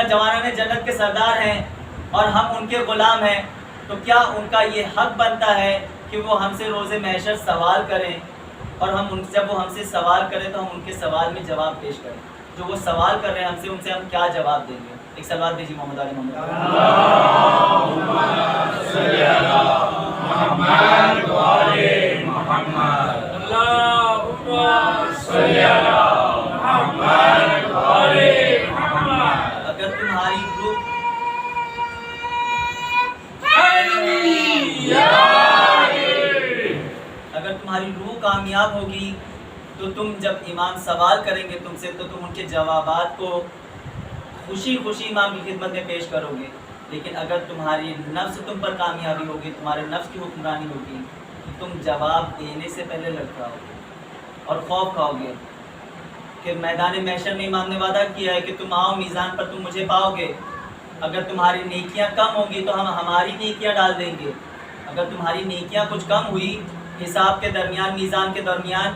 جوانان جنت کے سردار ہیں اور ہم ان کے غلام ہیں تو کیا ان کا یہ حق بنتا ہے کہ وہ ہم سے روز محشر سوال کریں، اور جب وہ ہم سے سوال کریں تو ہم ان کے سوال میں جواب پیش کریں۔ جو وہ سوال کر رہے ہیں ہم سے ہم کیا جواب دیں گے؟ ایک سوال دیجیے محمد علی محمد۔ اللہم صلی علی محمد وعلی محمد۔ اللہم صلی علی محمد وعلی محمد۔ اگر تمہاری روح کامیاب ہوگی تو تم جب امام سوال کریں گے تم سے تو تم ان کے جوابات کو خوشی خوشی امام کی خدمت میں پیش کرو گے، لیکن اگر تمہاری نفس تم پر کامیابی ہوگی، تمہارے نفس کی حکمرانی ہوگی، تو تم جواب دینے سے پہلے لڑکھاؤ گے اور خوف کھاؤ گے کہ میدان محشر میں امام نے وعدہ کیا ہے کہ تم آؤ میزان پر تم مجھے پاؤ گے۔ اگر تمہاری نیکیاں کم ہوگی تو ہم ہماری نیکیاں ڈال دیں گے، اگر تمہاری نیکیاں کچھ کم ہوئی حساب کے درمیان، میزان کے درمیان،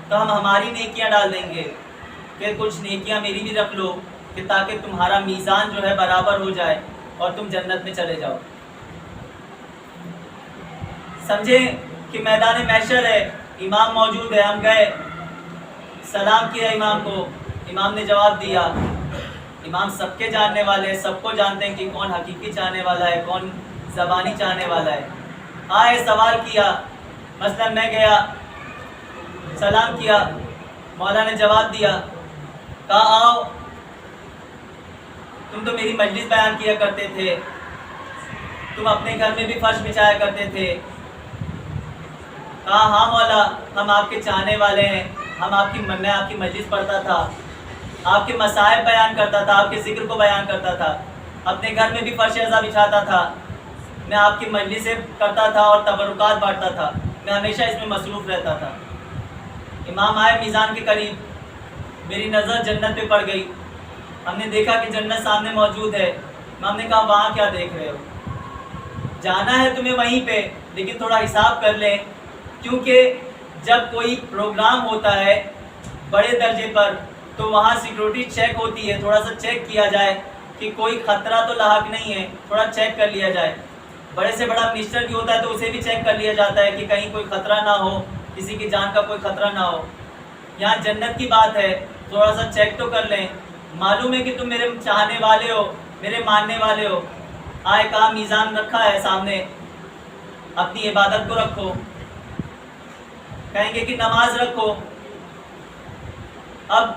تو ہم ہماری نیکیاں ڈال دیں گے کہ کچھ نیکیاں میری بھی رکھ لو، کہ تاکہ تمہارا میزان جو ہے برابر ہو جائے اور تم جنت میں چلے جاؤ۔ سمجھے کہ میدان محشر ہے، امام موجود ہے، ہم گئے، سلام کیا امام کو، امام نے جواب دیا۔ امام سب کے جاننے والے ہیں، سب کو جانتے ہیں کہ کون حقیقی چاہنے والا ہے، کون زبانی چاہنے والا ہے۔ آئے، سوال کیا، مثلا میں گیا، سلام کیا، مولا نے جواب دیا، کہا آؤ، تم تو میری مجلس بیان کیا کرتے تھے، تم اپنے گھر میں بھی فرش بچھایا کرتے تھے۔ کہا ہاں مولا، ہم آپ کے چاہنے والے ہیں، میں آپ کی مجلس پڑھتا تھا، آپ کے مصائب بیان کرتا تھا، آپ کے ذکر کو بیان کرتا تھا، اپنے گھر میں بھی فرش ازا بچھاتا تھا، میں آپ کی مجلسیں کرتا تھا اور تبرکات بانٹتا تھا، میں ہمیشہ اس میں مصروف رہتا تھا۔ امام آئے میزان کے قریب، میری نظر جنت پہ پڑ گئی، ہم نے دیکھا کہ جنت سامنے موجود ہے۔ امام نے کہا وہاں کیا دیکھ رہے ہو، جانا ہے تمہیں وہیں پہ، لیکن تھوڑا حساب کر لیں، کیونکہ جب کوئی پروگرام ہوتا ہے بڑے درجے پر تو وہاں سیکیورٹی چیک ہوتی ہے، تھوڑا سا چیک کیا جائے کہ کوئی خطرہ تو لاحق نہیں ہے، تھوڑا چیک کر لیا جائے۔ بڑے سے بڑا منسٹر بھی ہوتا ہے تو اسے بھی چیک کر لیا جاتا ہے کہ کہیں کوئی خطرہ نہ ہو، کسی کی جان کا کوئی خطرہ نہ ہو۔ یہاں جنت کی بات ہے، تھوڑا سا چیک تو کر لیں، معلوم ہے کہ تم میرے چاہنے والے ہو، میرے ماننے والے ہو۔ آئے، کہا میزان رکھا ہے سامنے، اپنی عبادت کو رکھو، کہیں گے کہ نماز رکھو۔ اب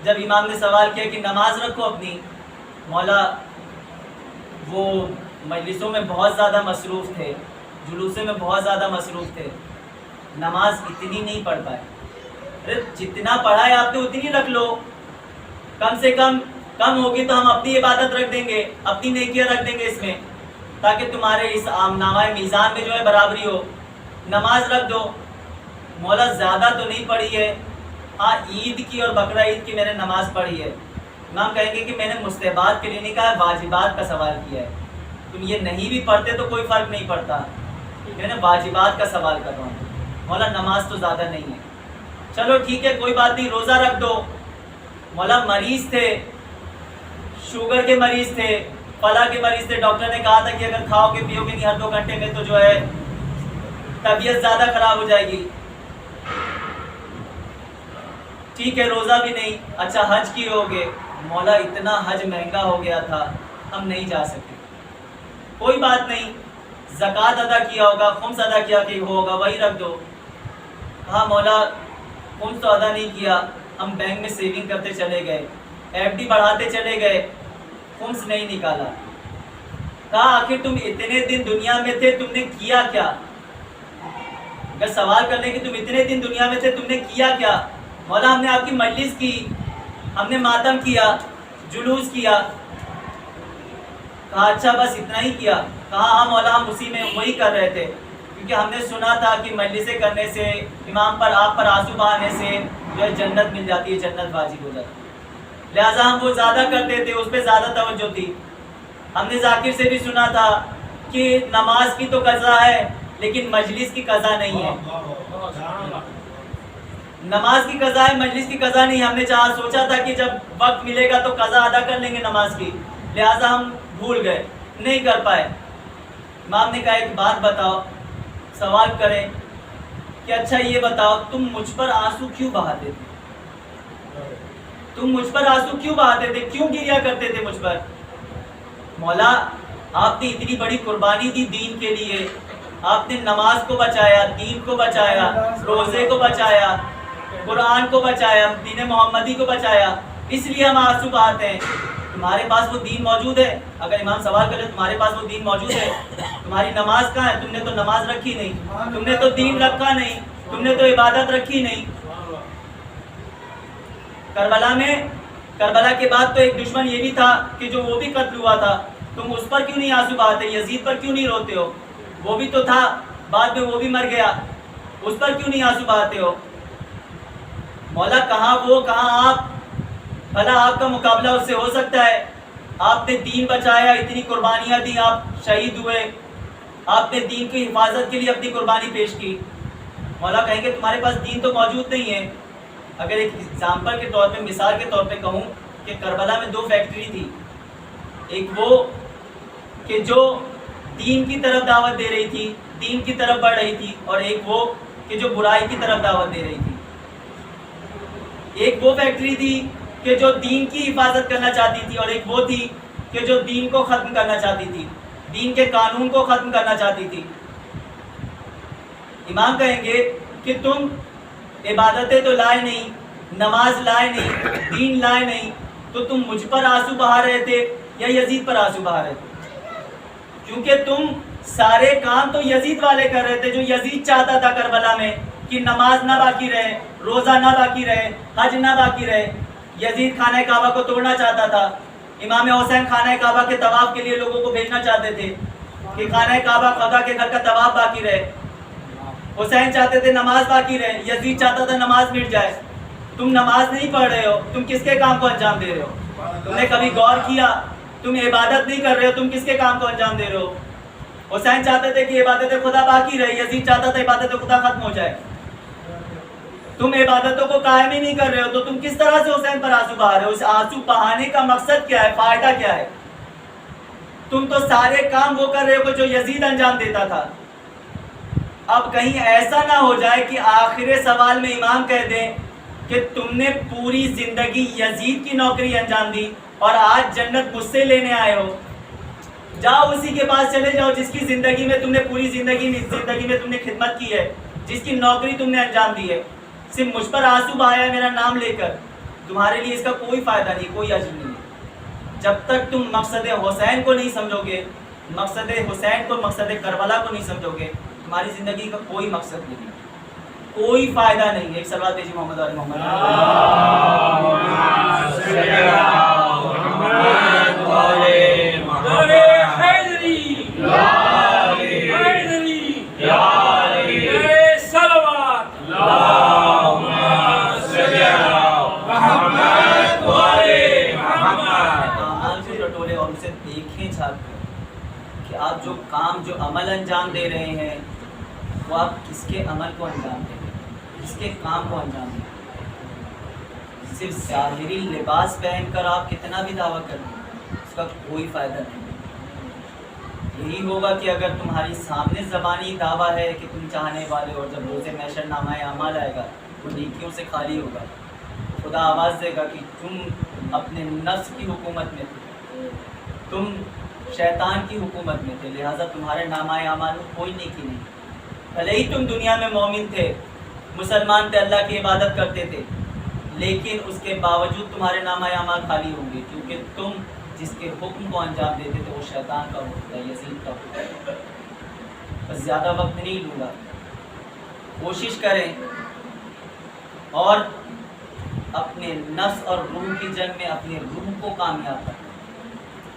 جب امام نے سوال کیا کہ نماز رکھو اپنی، مولا وہ مجلسوں میں بہت زیادہ مصروف تھے، جلوسے میں بہت زیادہ مصروف تھے، نماز اتنی نہیں پڑھ پائے۔ ارے جتنا پڑھا ہے آپ نے اتنی رکھ لو، کم سے کم ہوگی تو ہم اپنی عبادت رکھ دیں گے، اپنی نیکیاں رکھ دیں گے اس میں، تاکہ تمہارے اس نامہ میزان میں جو ہے برابری ہو۔ نماز رکھ دو۔ مولا زیادہ تو نہیں پڑھی ہے، ہاں عید کی اور بقرہ عید کی میں نے نماز پڑھی ہے۔ امام کہیں گے کہ میں نے مستحبات کے لیے نہیں کہا، واجبات کا سوال کیا ہے، تم یہ نہیں بھی پڑھتے تو کوئی فرق نہیں پڑتا، میں نے واجبات کا سوال کر رہا ہوں۔ مولا نماز تو زیادہ نہیں ہے، چلو ٹھیک ہے کوئی بات نہیں، روزہ رکھ دو۔ مولا مریض تھے، شوگر کے مریض تھے، فلاں کے مریض تھے، ڈاکٹر نے کہا تھا کہ اگر کھاؤ گے پیو گے نہیں ہر 2 گھنٹے میں تو جو ہے طبیعت زیادہ خراب ہو جائے گی۔ ٹھیک ہے روزہ بھی نہیں، اچھا حج کی ہوگے، مولا اتنا حج مہنگا ہو گیا تھا ہم نہیں جا سکے۔ کوئی بات نہیں، زکوٰۃ ادا کیا ہوگا، خمس ادا کیا کہ ہوگا، وہی رکھ دو۔ کہا مولا خمس تو ادا نہیں کیا، ہم بینک میں سیونگ کرتے چلے گئے، ایف ڈی بڑھاتے چلے گئے، خمس نہیں نکالا۔ کہا آخر تم اتنے دن دنیا میں تھے، تم نے کیا کیا؟ اگر سوال کر لیں کہ تم اتنے دن دنیا میں تھے تم نے کیا کیا؟ مولا ہم نے آپ کی مجلس کی، ہم نے ماتم کیا، جلوس کیا۔ کہا اچھا بس اتنا ہی کیا؟ کہا ہاں مولا ہم اسی میں وہی کر رہے تھے، کیونکہ ہم نے سنا تھا کہ مجلسیں کرنے سے، امام پر آپ پر آنسو بہانے سے جو ہے جنت مل جاتی ہے، جنت واجب ہو جاتی ہے، لہٰذا ہم وہ زیادہ کرتے تھے، اس پہ زیادہ توجہ تھی۔ ہم نے ذاکر سے بھی سنا تھا کہ نماز کی تو قضا ہے لیکن مجلس کی قضا نہیں ہے، نماز کی قضا ہے مجلس کی قضا نہیں۔ ہم نے سوچا تھا کہ جب وقت ملے گا تو قضا ادا کر لیں گے نماز کی، لہٰذا ہم بھول گئے، نہیں کر پائے۔ امام نے کہا ایک بات بتاؤ، سوال کریں کہ اچھا یہ بتاؤ تم مجھ پر آنسو کیوں بہاتے تھے، تم مجھ پر آنسو کیوں بہاتے تھے، کیوں گریا کرتے تھے مجھ پر؟ مولا آپ نے اتنی بڑی قربانی دی دین کے لیے، آپ نے نماز کو بچایا، دین کو بچایا، روزے کو بچایا، قرآن کو بچایا، دین محمدی کو بچایا، اس لیے ہم آنسو بہاتے ہیں۔ تمہارے پاس وہ دین موجود ہے؟ اگر امام سوال کرے تمہارے پاس وہ دین موجود ہے، تمہاری نماز کہاں ہے؟ تم نے تو نماز رکھی نہیں، تم نے تو دین رکھا نہیں، تم نے تو عبادت رکھی نہیں۔ کربلا کے بعد تو ایک دشمن یہ بھی تھا کہ جو وہ بھی قتل ہوا تھا، تم اس پر کیوں نہیں آنسو بہاتے؟ یزید پر کیوں نہیں روتے ہو؟ وہ بھی تو تھا، بعد میں وہ بھی مر گیا، اس پر کیوں نہیں آنسو بہاتے ہو؟ مولا کہاں وہ کہاں آپ، بھلا آپ کا مقابلہ اس سے ہو سکتا ہے؟ آپ نے دین بچایا، اتنی قربانیاں دی، آپ شہید ہوئے، آپ نے دین کی حفاظت کے لیے اپنی قربانی پیش کی. مولا کہیں گے تمہارے پاس دین تو موجود نہیں ہے. اگر ایک ایگزامپل کے طور پہ، مثال کے طور پہ کہوں کہ کربلا میں 2 فیکٹری تھی. ایک وہ کہ جو دین کی طرف دعوت دے رہی تھی، دین کی طرف بڑھ رہی تھی، اور ایک وہ کہ جو برائی کی طرف دعوت دے رہی تھی. ایک وہ فیکٹری تھی کہ جو دین کی حفاظت کرنا چاہتی تھی، اور ایک وہ تھی کہ جو دین کو ختم کرنا چاہتی تھی، دین کے قانون کو ختم کرنا چاہتی تھی. امام کہیں گے کہ تم عبادتیں تو لائے نہیں، نماز لائے نہیں، دین لائے نہیں، تو تم مجھ پر آنسو بہا رہے تھے یا یزید پر آنسو بہا رہے تھے؟ کیونکہ تم سارے کام تو یزید والے کر رہے تھے، جو یزید چاہتا تھا کربلا میں کہ نماز نہ باقی رہے، روزہ نہ باقی رہے، حج نہ باقی رہے. یزید خانہ کعبہ کو توڑنا چاہتا تھا. امام حسین خانہ کعبہ کے طواف کے لیے لوگوں کو بھیجنا چاہتے تھے کہ خانہ کعبہ خدا کے گھر کا طواف باقی رہے. حسین چاہتے تھے نماز باقی رہے، یزید چاہتا تھا نماز مٹ جائے. تم نماز نہیں پڑھ رہے ہو، تم کس کے کام کو انجام دے رہے ہو؟ تم نے کبھی غور کیا؟ تم عبادت نہیں کر رہے ہو، تم کس کے کام کو انجام دے رہے ہو؟ حسین چاہتے تھے کہ عبادت خدا باقی رہے، یزید چاہتا تھا عبادت خدا ختم ہو جائے. تم عبادتوں کو قائم ہی نہیں کر رہے ہو، تو تم کس طرح سے حسین پر آنسو بہا رہے ہو؟ اس آنسو بہانے کا مقصد کیا ہے؟ فائدہ کیا ہے؟ تم تو سارے کام وہ کر رہے ہو جو یزید انجام دیتا تھا. اب کہیں ایسا نہ ہو جائے کہ آخر سوال میں امام کہہ دیں کہ تم نے پوری زندگی یزید کی نوکری انجام دی اور آج جنت مجھ سے لینے آئے ہو. جاؤ اسی کے پاس چلے جاؤ جس کی زندگی میں تم نے پوری زندگی میں تم نے خدمت کی ہے، جس کی نوکری تم نے انجام دی ہے. صرف مجھ پر آنسو بہایا ہے میرا نام لے کر. تمہارے لیے اس کا کوئی فائدہ نہیں، کوئی اجر نہیں. جب تک تم مقصد حسین کو نہیں سمجھو گے، مقصد حسین کو، مقصد کربلا کو نہیں سمجھو گے، تمہاری زندگی کا کوئی مقصد نہیں، کوئی فائدہ نہیں. ایک صلوات بھیجیے محمد علی محمد. اور اسے دیکھیں چھا کہ آپ جو کام، جو عمل انجام دے رہے ہیں، وہ آپ کس کے عمل کو انجام دیں گے، کس کے کام کو انجام دیں گے. صرف ظاہری لباس پہن کر آپ کتنا بھی دعویٰ کر لیں، اس کا کوئی فائدہ نہیں. یہی ہوگا کہ اگر تمہاری سامنے زبانی دعویٰ ہے کہ تم چاہنے والے، اور جب روز محشر نامہ اعمال آئے گا وہ نیکیوں سے خالی ہوگا، خدا آواز دے گا کہ تم اپنے نفس کی حکومت میں تھے، تم شیطان کی حکومت میں تھے، لہٰذا تمہارے نامہ اعمال میں کوئی نیکی نہیں. بھلے ہی تم دنیا میں مومن تھے، مسلمان تھے، اللہ کی عبادت کرتے تھے، لیکن اس کے باوجود تمہارے نامہ اعمال خالی ہوں گے، کیونکہ تم جس کے حکم کو انجام دیتے تھے وہ شیطان کا حکم تھا، یزید کا حکم تھا. بس زیادہ وقت نہیں لوں گا. کوشش کریں اور اپنے نفس اور روح کی جنگ میں اپنے روح کو کامیاب کریں.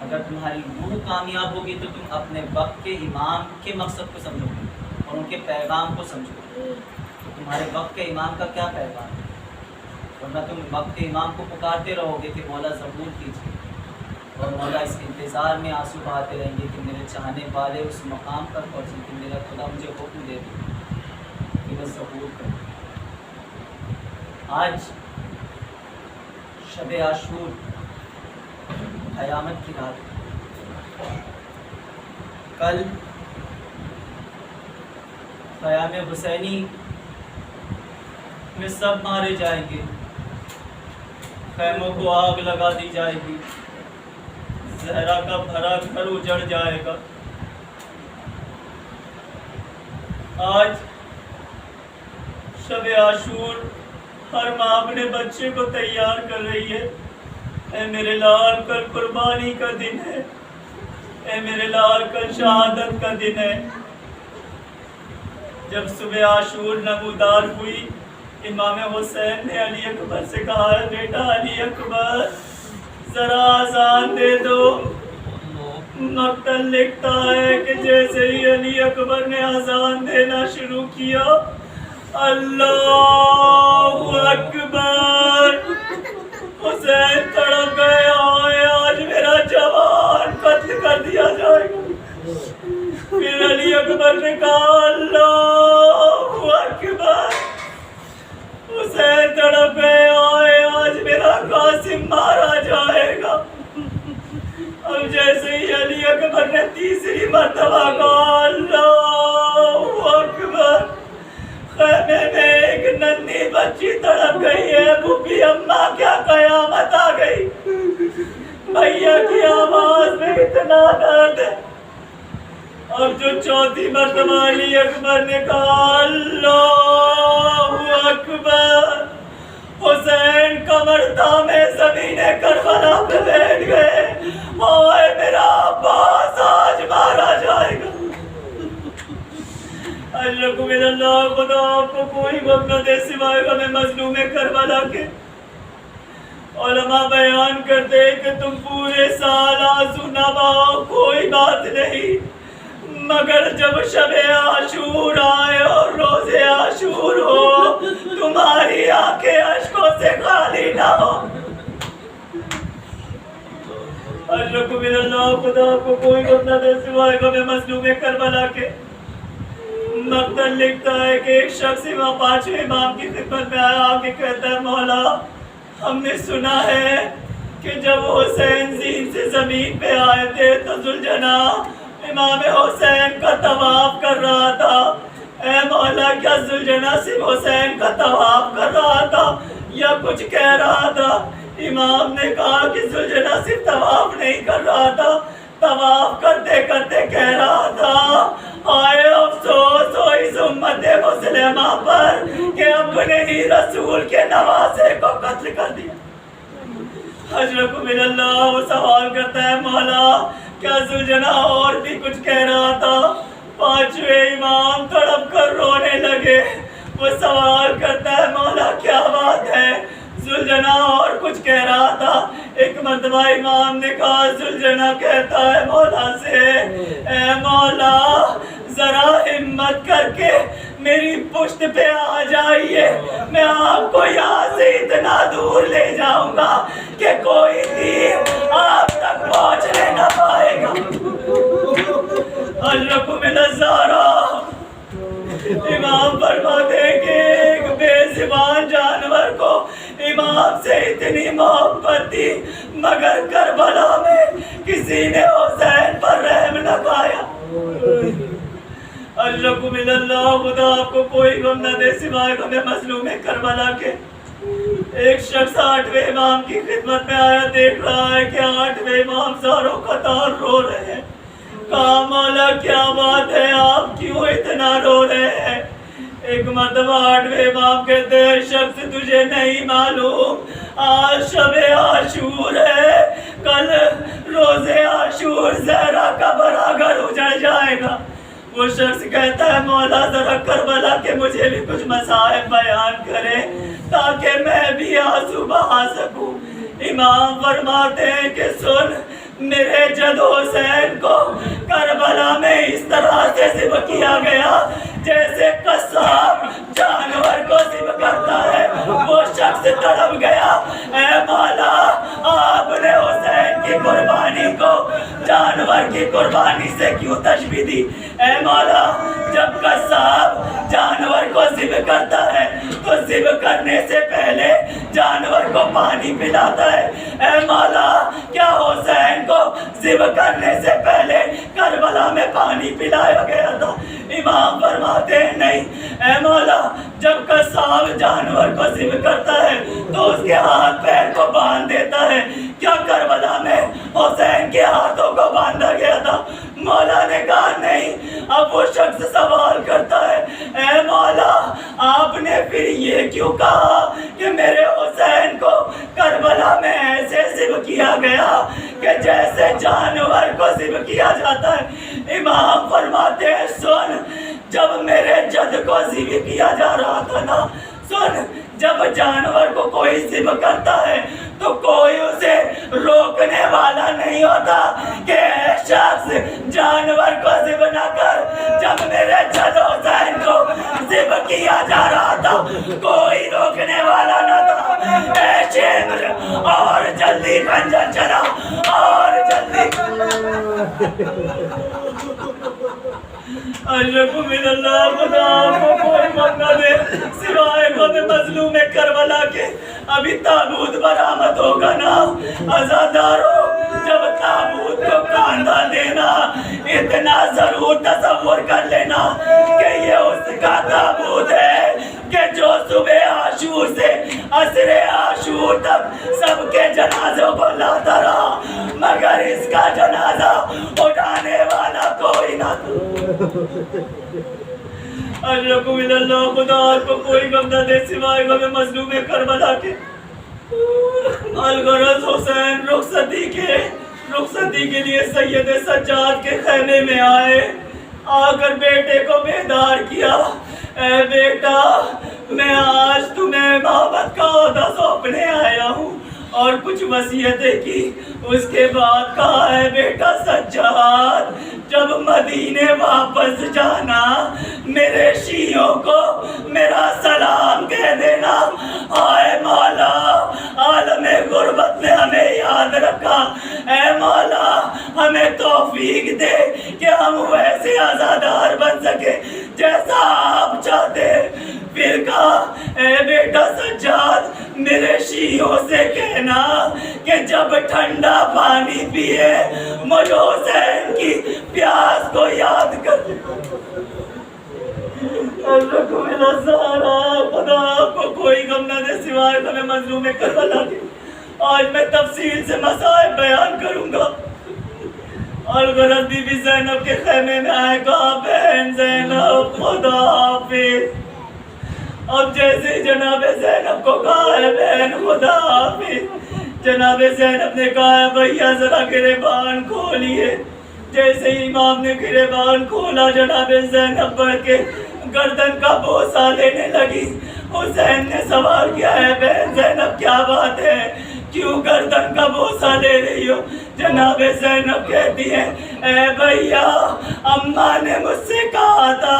اگر تمہاری روح کامیاب ہوگی تو تم اپنے وقت کے امام کے مقصد کو سمجھو گے اور ان کے پیغام کو سمجھو گے. تو تمہارے وقت کے امام کا کیا پیغام ہے؟ ورنہ تم وقت کے امام کو پکارتے رہو گے کہ مولا ظہور کیجیے، اور مولا اس انتظار میں آنسو بہاتے رہیں گے کہ میرے چاہنے والے اس مقام پر پہنچیں کہ میرا خدا مجھے حکم دے دے کہ میں ظہور کروں. آج شب عاشور قیامت کی رات، کل قیام حسینی میں سب مارے جائیں گے، خیموں کو آگ لگا دی جائے گی، زہرا کا بھرا گھر اجڑ جائے گا. آج شب عاشور ہر ماں اپنے بچے کو تیار کر رہی ہے. اے میرے لال، کل قربانی کا دن ہے، اے میرے لال، کل شہادت کا دن ہے. جب صبح عاشور نمودار ہوئی، امام حسین نے علی اکبر سے کہا ہے بیٹا علی اکبر ذرا اذان دے دو. مقتل لکھتا ہے کہ جیسے ہی علی اکبر نے اذان دینا شروع کیا، اللہ اکبر، حسین تڑپ گئے، آج میرا جوان قتل کر دیا جائے گا. پھر علی اکبر نے کہا اللہ اکبر، حسین تڑپ گئے، آئے آج میرا قاسم مارا جائے گا۔ اب جیسے ہی علی اکبر نے تیسری مرتبہ کہا اللہ اکبر، خیمے میں ایک ننھی بچی تڑپ گئی ہے، بھوپی اماں کیا قیامت آ گئی۔ بھیا کی آواز میں اتنا درد ہے۔ اب جو چوتھی مرتبہ علی اکبر نے کہا اللہ اکبر، حسین کمر تھامے زمین کربلا پہ بیٹھ گئے، ہائے میرا عباس آج مارا جائے گا۔ اللہ من اللہ، خدا آپ کو کوئی غم نہ دے سوائے غم مظلوم کربلا کے۔ علماء بیان کرتے کہ تم پورے سال آنسو نہ بہاؤ کوئی بات نہیں، مگر جب شب عاشور آئے اور روز عاشور ہو تمہاری آنکھیں اشکوں سے خالی نہ ہو۔ اللہ من اللہ، خدا کو کوئی غم نہ دے سوائے غم مظلوم کربلا کے۔ مقتل لکھتا ہے کہ ایک شخص امام پانچویں امام کی خدمت میں آیا، آگے کہتا ہے مولا ہم نے سنا ہے کہ جب حسین زین سے زمین پہ آئے تھے تو ذوالجناح امام حسین کا طواف کر رہا تھا۔ اے مولا کیا ذوالجناح صرف حسین کا طواف کر رہا تھا یا کچھ کہہ رہا تھا؟ امام نے کہا کہ ذوالجناح صرف طواف نہیں کر رہا تھا، طواف کرتے کرتے کہہ رہا تھا آئے افسوس ہو اس امت مسلمہ پر کہ اپنے ہی رسول کے نواسے کو قتل کر دیا۔ حضرت من اللہ وہ سوال کرتا ہے مولا کیا ذوالجناح اور بھی کچھ کہہ رہا تھا؟ پانچویں امام تڑپ کر رونے لگے۔ وہ سوال کرتا ہے مولا کیا بات ہے؟ ذوالجناح اور کچھ کہہ رہا تھا۔ ایک مرتبہ امام نے کہا ذوالجناح کہتا ہے مولا سے اے مولا ذرا ہمت کر کے میری پشت پہ آ جائیے، میں آپ کو یہاں سے اتنا دور لے جاؤں گا کہ کوئی تیر آپ تک پہنچنے نہ پائے گا۔ اللہ من الزہرا، امام فرماتے ہیں کہ ایک بے زبان جانور کو امام سے اتنی محبت تھی مگر کربلا میں کسی نے حسین پر رحم نہ پایا۔ اللہ من اللہ، خدا آپ کو کوئی غم نہ دے سوائے غم مظلوم کربلا کے۔ ایک شخص آٹھویں امام کی خدمت میں آیا، دیکھ رہا ہے کہ آٹھویں امام زاروں قطار رو رہے ہیں۔ کہا مولا کیا بات ہے، آپ کیوں اتنا رو رہے ہیں؟ ایک مرتبہ آٹھویں امام کہتے ہیں شخص تجھے نہیں معلوم آج شب عاشور ہے، کل روز عاشور زہرا کا بڑا گھر اجڑ جائے گا۔ وہ شخص کہتا ہے مولا ذرا کربلا کے مجھے بھی کچھ مصائب بیان کرے تاکہ میں بھی آنسو بہا سکوں۔ امام فرماتے ہیں کہ سن، میرے جد حسین کو کربلا میں اس طرح سے ذبح کیا گیا جیسے قصاب جانور کو ذبح کرتا ہے۔ وہ شخص تڑپ گیا، اے مولا آپ نے حسین کی قربانی کو جانور کی قربانی سے کیوں تشبیہ دی؟ اے مولا جب قصاب جانور کو ذبح کرتا ہے تو ذبح کرنے سے پہلے جانور کو پانی پلاتا ہے۔ اے مولا کیا حسین کو ذبح کرنے سے پہلے کربلا میں پانی پلایا گیا تھا؟ امام فرماتے ہیں نہیں، اے مولا جب قصاب جانور کو ذبح کرتا ہے تو اس کے ہاتھ پیر کو باندھ دیتا ہے، کیا کربلا میں حسین کے ہاتھوں کو باندھا گیا تھا؟ مولا نے کہا نہیں۔ اب وہ شخص سوال کرتا ہے اے مولا آپ نے پھر یہ کیوں کہا کہ میرے حسین کو کربلا میں ایسے ذبح کیا گیا کہ جیسے جانور کو ذبح کیا جاتا ہے؟ امام فرماتے ہیں سن، جب میرے جد کو ذبح کیا جا رہا تھا نا، سن جب جانور کو کوئی ذبح کرتا ہے تو کوئی اسے روکنے والا نہیں ہوتا کہ اے شخص جانور کو ذبح نہ کر۔ جب میرے جد حسین کو ذبح کیا جا رہا تھا کوئی روکنے والا نہ تھا۔ اے شمر اور جلدی خنجر چلا اور جلدی اشرکو من اللہ، خدا آپ کو کوئی غم نہ دے سوائے خود مظلوم کربلا کے۔ ابھی تابوت برآمد ہوگا نا عزادارو، جب تابوت کو کاندھا دینا اتنا ضرور تصور کر لینا کہ یہ اس کا تابوت ہے کہ جو صبح عاشور سے عصر عاشور تک سب کے جنازوں کو لاتا رہا، مگر اس کا جنازہ اٹھانے والا کوئی نہ تھا۔ اشرکو من اللہ، خدا آپ کو کوئی غم نہ دے سوائے غم مظلوم کربلا کے۔ الغرض حسین رخصتی کے لیے سید سجاد کے خیمے میں آئے، آ کر بیٹے کو بیدار کیا۔ اے بیٹا، میں آج تمہیں محبت کا عہدہ سونپنے آیا ہوں، اور کچھ وصیتیں کی۔ اس کے بعد کہا ہے بیٹا سجاد، جب مدینے واپس جانا میرے شیعوں کو میرا سلام کہہ دینا۔ آئے مولا، عالم غربت نے ہمیں یاد رکھا، اے مولا ہمیں توفیق دے کہ ہم ویسے عزادار بن سکے جیسا آپ چاہتے۔ پھر کہا اے بیٹا سجاد، میرے شیعوں سے کہنا کہ جب ٹھنڈا پانی پیے مجھ حسین کی پیاس کو یاد کر۔ خدا آپ کو کوئی غم نہ دے سوائے غم مظلوم کربلا کے۔ آج میں تفصیل سے مسائل بیان کروں گا۔ الغرض بی بی زینب کے خیمے میں آئے، کہا بہن زینب خدا حافظ۔ اب جیسے جناب زینب کو کہا ہے بہن خدا حافظ، جناب زینب نے کہا ہے بھیا ذرا گریبان کھولیے۔ جیسے امام نے گریبان کھولا، جناب زینب بڑھ کے گردن کا بوسہ لینے لگی۔ حسین نے سوال کیا ہے بہن زینب کیا بات ہے، کیوں گردن کا بوسہ لے رہی ہو؟ جناب زینب کہتی ہیں اے بھیا، اماں نے مجھ سے کہا تھا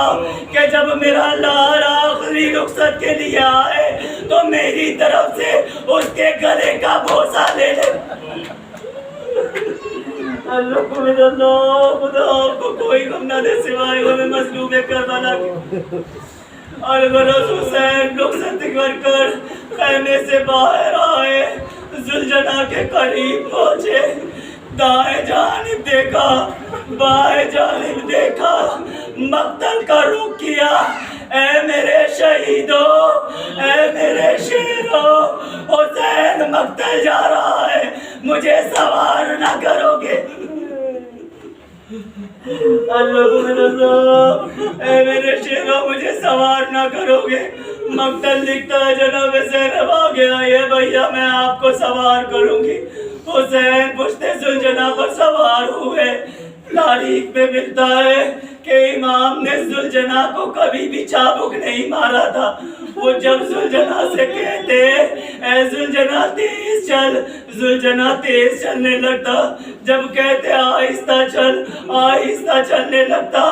کہ جب میرا لال آخری رخصت کے لیے آئے تو میری طرف سے اس کے گلے کا بوسہ لے لے۔ اللہ خدا آپ کو کوئی غم نہ دے سوائے غم مظلوم کربلا کے۔ الغرض حسین رخصت کر خیمے سے باہر آئے، زلجنا کے قریب پہنچے، دائیں جانب دیکھا، بائیں جانب دیکھا، مقتل کا رخ کیا۔ اے میرے شہیدو، اے میرے شیرو، حسین مقتل جا رہا ہے، مجھے سوار نہ کرو گے؟ اللہ اے میرے شیرو، مجھے سوار نہ کرو گے؟ مقتل لکھتا ہے جناب زینب آگے آئیے بھیا میں آپ کو سوار کروں گی۔ حسین پشتے زلجنا پر سوار ہوئے۔ تاریخ میں ملتا ہے کہ امام نے زلجنا کو کبھی بھی چابک نہیں مارا تھا۔ وہ جب زلجنا سے کہتے اے زلجنا تیز چل، زلجنا تیز چلنے لگتا، جب کہتے آہستہ چل، آہستہ چلنے لگتا۔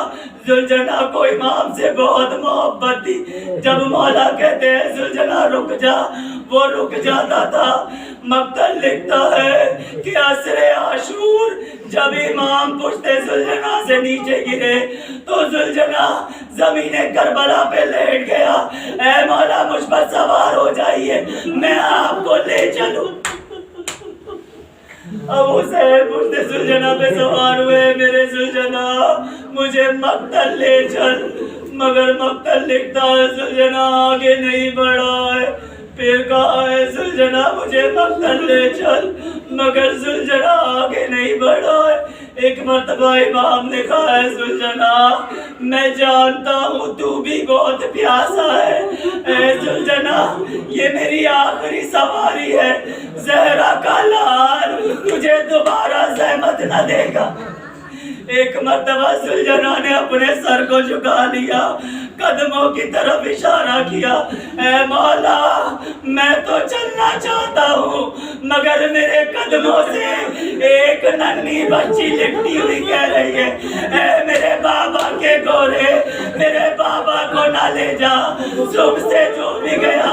زلجنا کو امام سے بہت محبت تھی، جب مولا کہتے ہیں زلجنا رک جا، وہ رک جاتا تھا۔ مقتل لکھتا ہے کہ عصر عاشور جب امام پشتے زلجنا سے نیچے گرے تو زلجنا زمین کربلا پہ لیٹ گیا۔ اے مولا مجھ پر سوار ہو جائیے، میں آپ کو لے چلوں۔ اب حسین پشتے زلجنا پہ سوار ہوئے، میرے زلجنا مجھے مقتل لے چل، مگر مقتل لکھتا ہے زلجنا آگے نہیں بڑھا ہے۔ پھر کہا ہے زلجنا مجھے مقتل لے چل، مگر زلجنا آگے نہیں بڑھا ہے۔ ایک مرتبہ امام نے کہا ہے زلجنا میں جانتا ہوں تو بھی بہت پیاسا ہے، اے زلجنا یہ میری آخری سواری ہے، زہرا کا لال تجھے دوبارہ زحمت نہ دے گا۔ ایک مرتبہ زلجنا نے اپنے سر کو جھکا لیا، قدموں کی طرف اشارہ کیا، اے مولا میں تو چلنا چاہتا ہوں مگر میرے قدموں سے ایک ننھی بچی لپٹی ہوئی کہہ رہی ہے اے میرے بابا کے گورے، میرے بابا کو نہ لے جا، صبح سے جو بھی گیا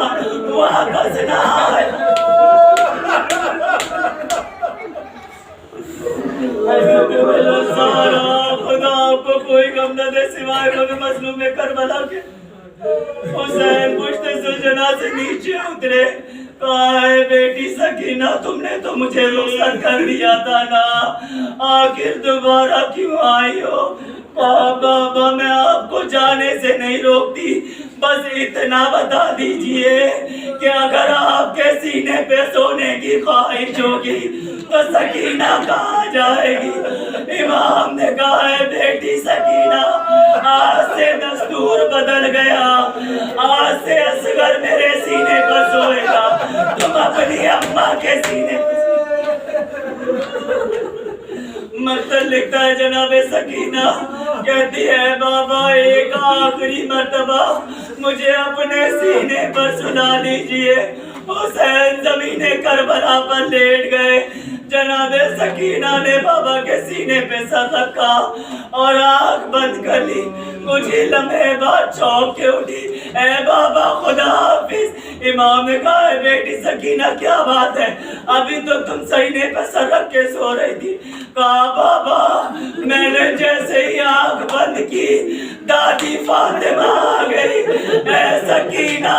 واپس نہ آئے۔ خدا کو کو کوئی غم نہ دے سوائے غم مظلوم کربلا کے۔ حسین پشت زلجنا سے نیچے اترے، کہا ہے بیٹی سکینہ تم نے تو مجھے رخصت کر دیا تھا نا، آخر دوبارہ کیوں آئی ہو؟ بابا میں آپ کو جانے سے نہیں روکتی، بس اتنا بتا دیجئے کہ اگر آپ کے سینے پہ سونے کی خواہش ہوگی تو سکینہ کہاں جائے گی؟ امام نے کہا ہے بیٹی سکینہ آج سے دستور بدل گیا، آج سے اصغر میرے سینے پر سوئے گا، تم اپنی اماں کے سینے پر۔ مقتل لکھتا ہے جناب سکینہ کہتی ہے بابا ایک آخری مرتبہ مجھے اپنے سینے پر سلا دیجئے۔ حسین زمین کربلا پر لیٹ گئے، جناب سکینہ نے بابا کے سینے پہ سر رکھا اور آنکھ بند کر لی۔ کچھ ہی لمحے بعد چونک کے اٹھی، اے بابا خدا حافظ۔ امام نے کہا ہے بیٹی سکینہ کیا بات ہے، ابھی تو تم سینے پہ سر رکھ کے سو رہی تھی۔ کہا بابا میں نے جیسے ہی آنکھ بند کی دادی فاطمہ آ گئی، اے سکینہ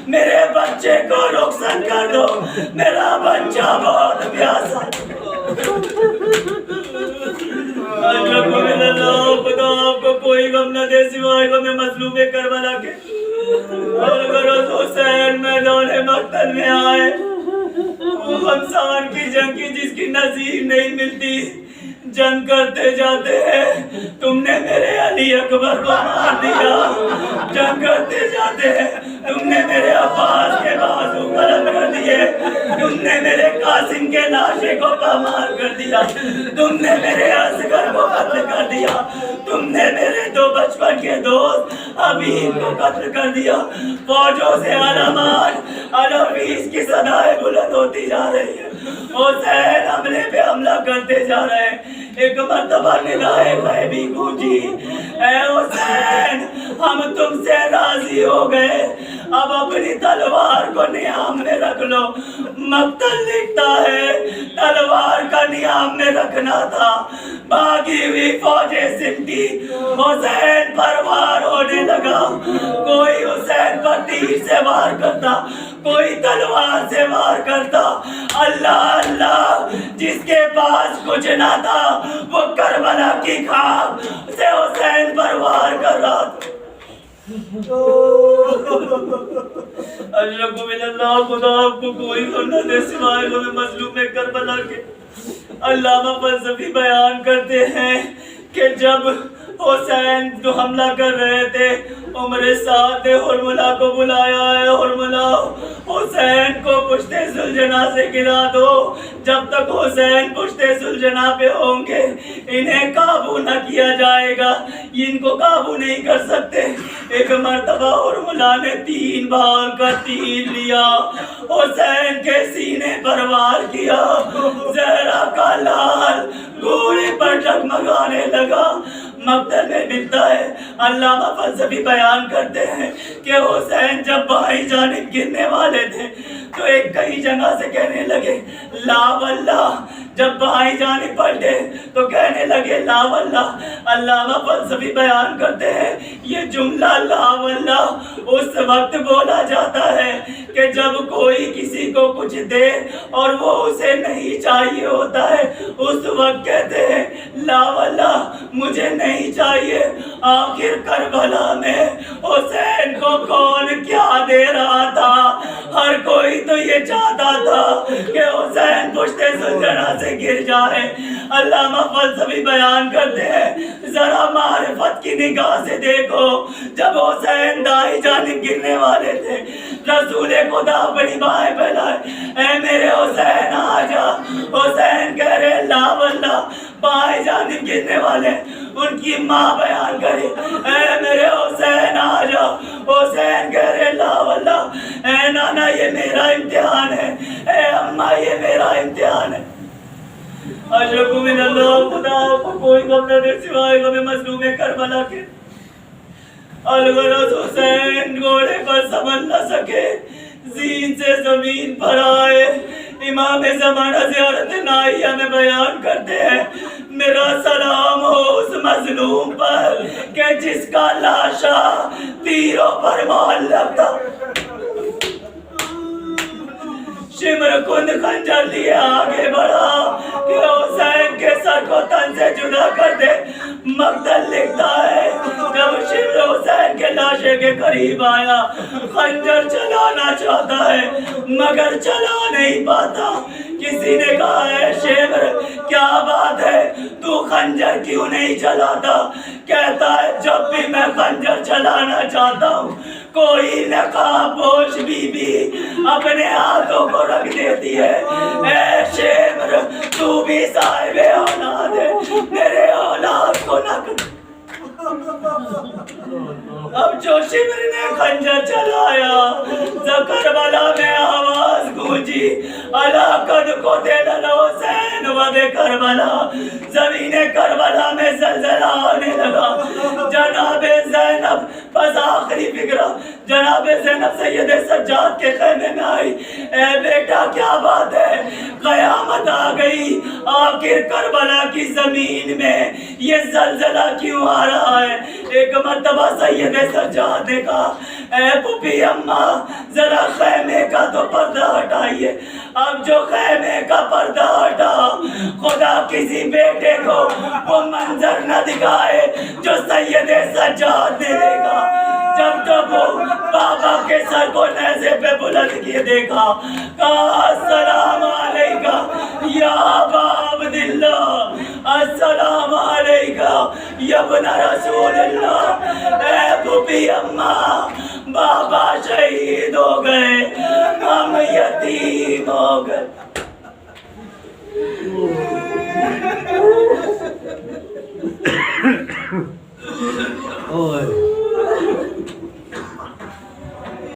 میرے بچے کو رخصت کر دو، میرا بچہ بہت پیاسا۔ خدا آپ کو کوئی غم نہ دے سوائے غم مظلوم کربلا کے۔ اگر حسین میدان مقتل میں آئے، وہ خمسان کی جنگ کی جس کی نظیر نہیں ملتی، جنگ کرتے جاتے ہیں تم نے میرے علی اکبر کو مار دیا، جنگ کرتے جاتے ہیں تم نے میرے عباس کے بازو قلم کر دیے، تم نے میرے قاسم کے لاشے کو پامال کر دیا، تم نے میرے اصغر کو قتل کر دیا، تم نے میرے دو بچپن کے دوست حبیب کو قتل کر دیا۔ فوجوں سے علامات الویس کی صدائیں بلند ہوتی جا رہی ہیں، حسین حملے پہ حملہ کرتے جا رہے ہیں۔ ایک مرتبہ ندائے غیبی گونجی، اے حسین ہم تم سے راضی ہو گئے، اب اپنی تلوار کو نیام میں رکھ لو۔ مقتل لکھتا ہے تلوار کا نیام میں رکھنا تھا، بھاگی ہوئی فوجیں سمٹی، حسین پر وار ہونے لگا، کوئی حسین پر تیر سے وار کرتا، کوئی تلوار سے وار کرتا۔ اللہ اللہ جس کے پاس کچھ نہ تھا وہ کربلا کی خاک سے حسین پر وار کر رہا تھا۔ اشرف من اللہ خدا آپ کو کوئی غم نہ دے سوائے غم مظلوم کربلا کے۔ علامہ فلسفی بیان کرتے ہیں کہ جب حسین جو حملہ کر رہے تھے عمر سعد نے حرملہ کو بلایا ہے، حرملہ حسین کو پشت زلجنا سے گرا دو، جب تک حسین پشت زلجنا پہ ہوں گے انہیں قابو نہ کیا جائے گا، ان کو قابو نہیں کر سکتے۔ ایک مرتبہ حرملہ نے 3 بار کا تیر لیا، حسین کے سینے پر وار کیا، زہرا کا لال گھوڑے پر ڈگمگانے لگا۔ مقتل میں ملتا ہے، علامہ فلسفی بیان کرتے ہیں کہ حسین جب بائیں جانب گرنے والے تھے تو ایک کئی جگہ سے کہنے لگے لا واللہ، جب بائیں جانب پلٹے تو کہنے لگے لا واللہ۔ علامہ فلسفی بیان کرتے ہیں یہ جملہ لا واللہ اس وقت بولا جاتا ہے کہ جب کوئی کسی کو کچھ دے اور وہ اسے نہیں چاہیے ہوتا ہے، اس وقت کہتے ہیں لا واللہ مجھے نہیں چاہیے۔ آخر کربلا میں حسین کو کون کیا دے رہا تھا؟ ہر کوئی تو یہ چاہتا تھا کہ حسین پشت زلجنا سے گر جائے۔ علامہ فلسفی بیان کرتے ہیں ذرا معرفت کی نگاہ سے دیکھو، جب حسین دائیں جانب گرنے والے تھے رسول خدا بڑی بائیں پھیلائے، اے میرے حسین آ جا۔ حسین کہہ رہے لا واللہ، بائیں جانب گرنے والے ان کی ماں بیان کرے اے میرے حسین آ جا۔ حسین کہہ رہے لا واللہ، اے نانا یہ میرا امتحان ہے، اے اماں یہ میرا امتحان ہے۔ اشرف من اللہ خدا آپ کو کوئی غم نہ دے سوائے غم مظلوم کربلا کے۔ الغرض حسین گھوڑے پر سنبھل نہ سکے، زین سے زمین پر آئے۔ امام زمانہ زیارت نائیہ میں بیان کرتے ہیں میرا سلام ہو اس مظلوم پر کہ جس کا لاشا تیروں پر معلق تھا۔ شمر کند خنجر لیے آگے بڑھا کہ حسین کے سر کو تن سے جدا کر دے۔ مقتل لکھتا ہے جب شمر حسین کے لاشے کے قریب آیا، خنجر چلانا چاہتا ہے مگر چلا نہیں پاتا۔ کسی نے کہا ہے شمر کیا بات ہے، تو خنجر کیوں نہیں چلاتا؟ کہتا ہے جب بھی میں خنجر چلانا چاہتا ہوں کوئی نقاب پوش بی بی اپنے ہاتھوں کو رکھ دیتی ہے۔ اے شمر تو بھی صاحب اولاد ہے، میرے اولاد کو نہ کر۔ اب جو شمر نے خنجر چلایا کربلا میں آواز گونجی، اللہ قد قتل الحسین ود کربلا، زمین کربلا میں زلزلہ آنے لگا۔ جناب زینب بس آخری فکرہ جناب زینب سید سجاد کے خیمے میں آئی، اے بیٹا کیا بات ہے، قیامت آ گئی، آخر کربلا کی زمین میں یہ زلزلہ کیوں آ رہا ہے؟ ایک مرتبہ سید سجاد نے کہا اے پھوپھی اماں ذرا خیمے کا تو پردہ ہٹائیے۔ اب جو خیمے کا پردہ ہٹا، خدا کسی بیٹے کو وہ منظر نہ دکھائے جو سید سجاد نے دیکھا۔ جب تک وہ بابا کے سر کو نیزے پہ بلند کیے دیکھا، کہا السلام علیکہ یا ابا عبداللہ، السلام علیکہ یا ابن رسول اللہ۔ اے پھوپھی اماں بابا شہید ہو گئے، ہم یتیم ہو گئے۔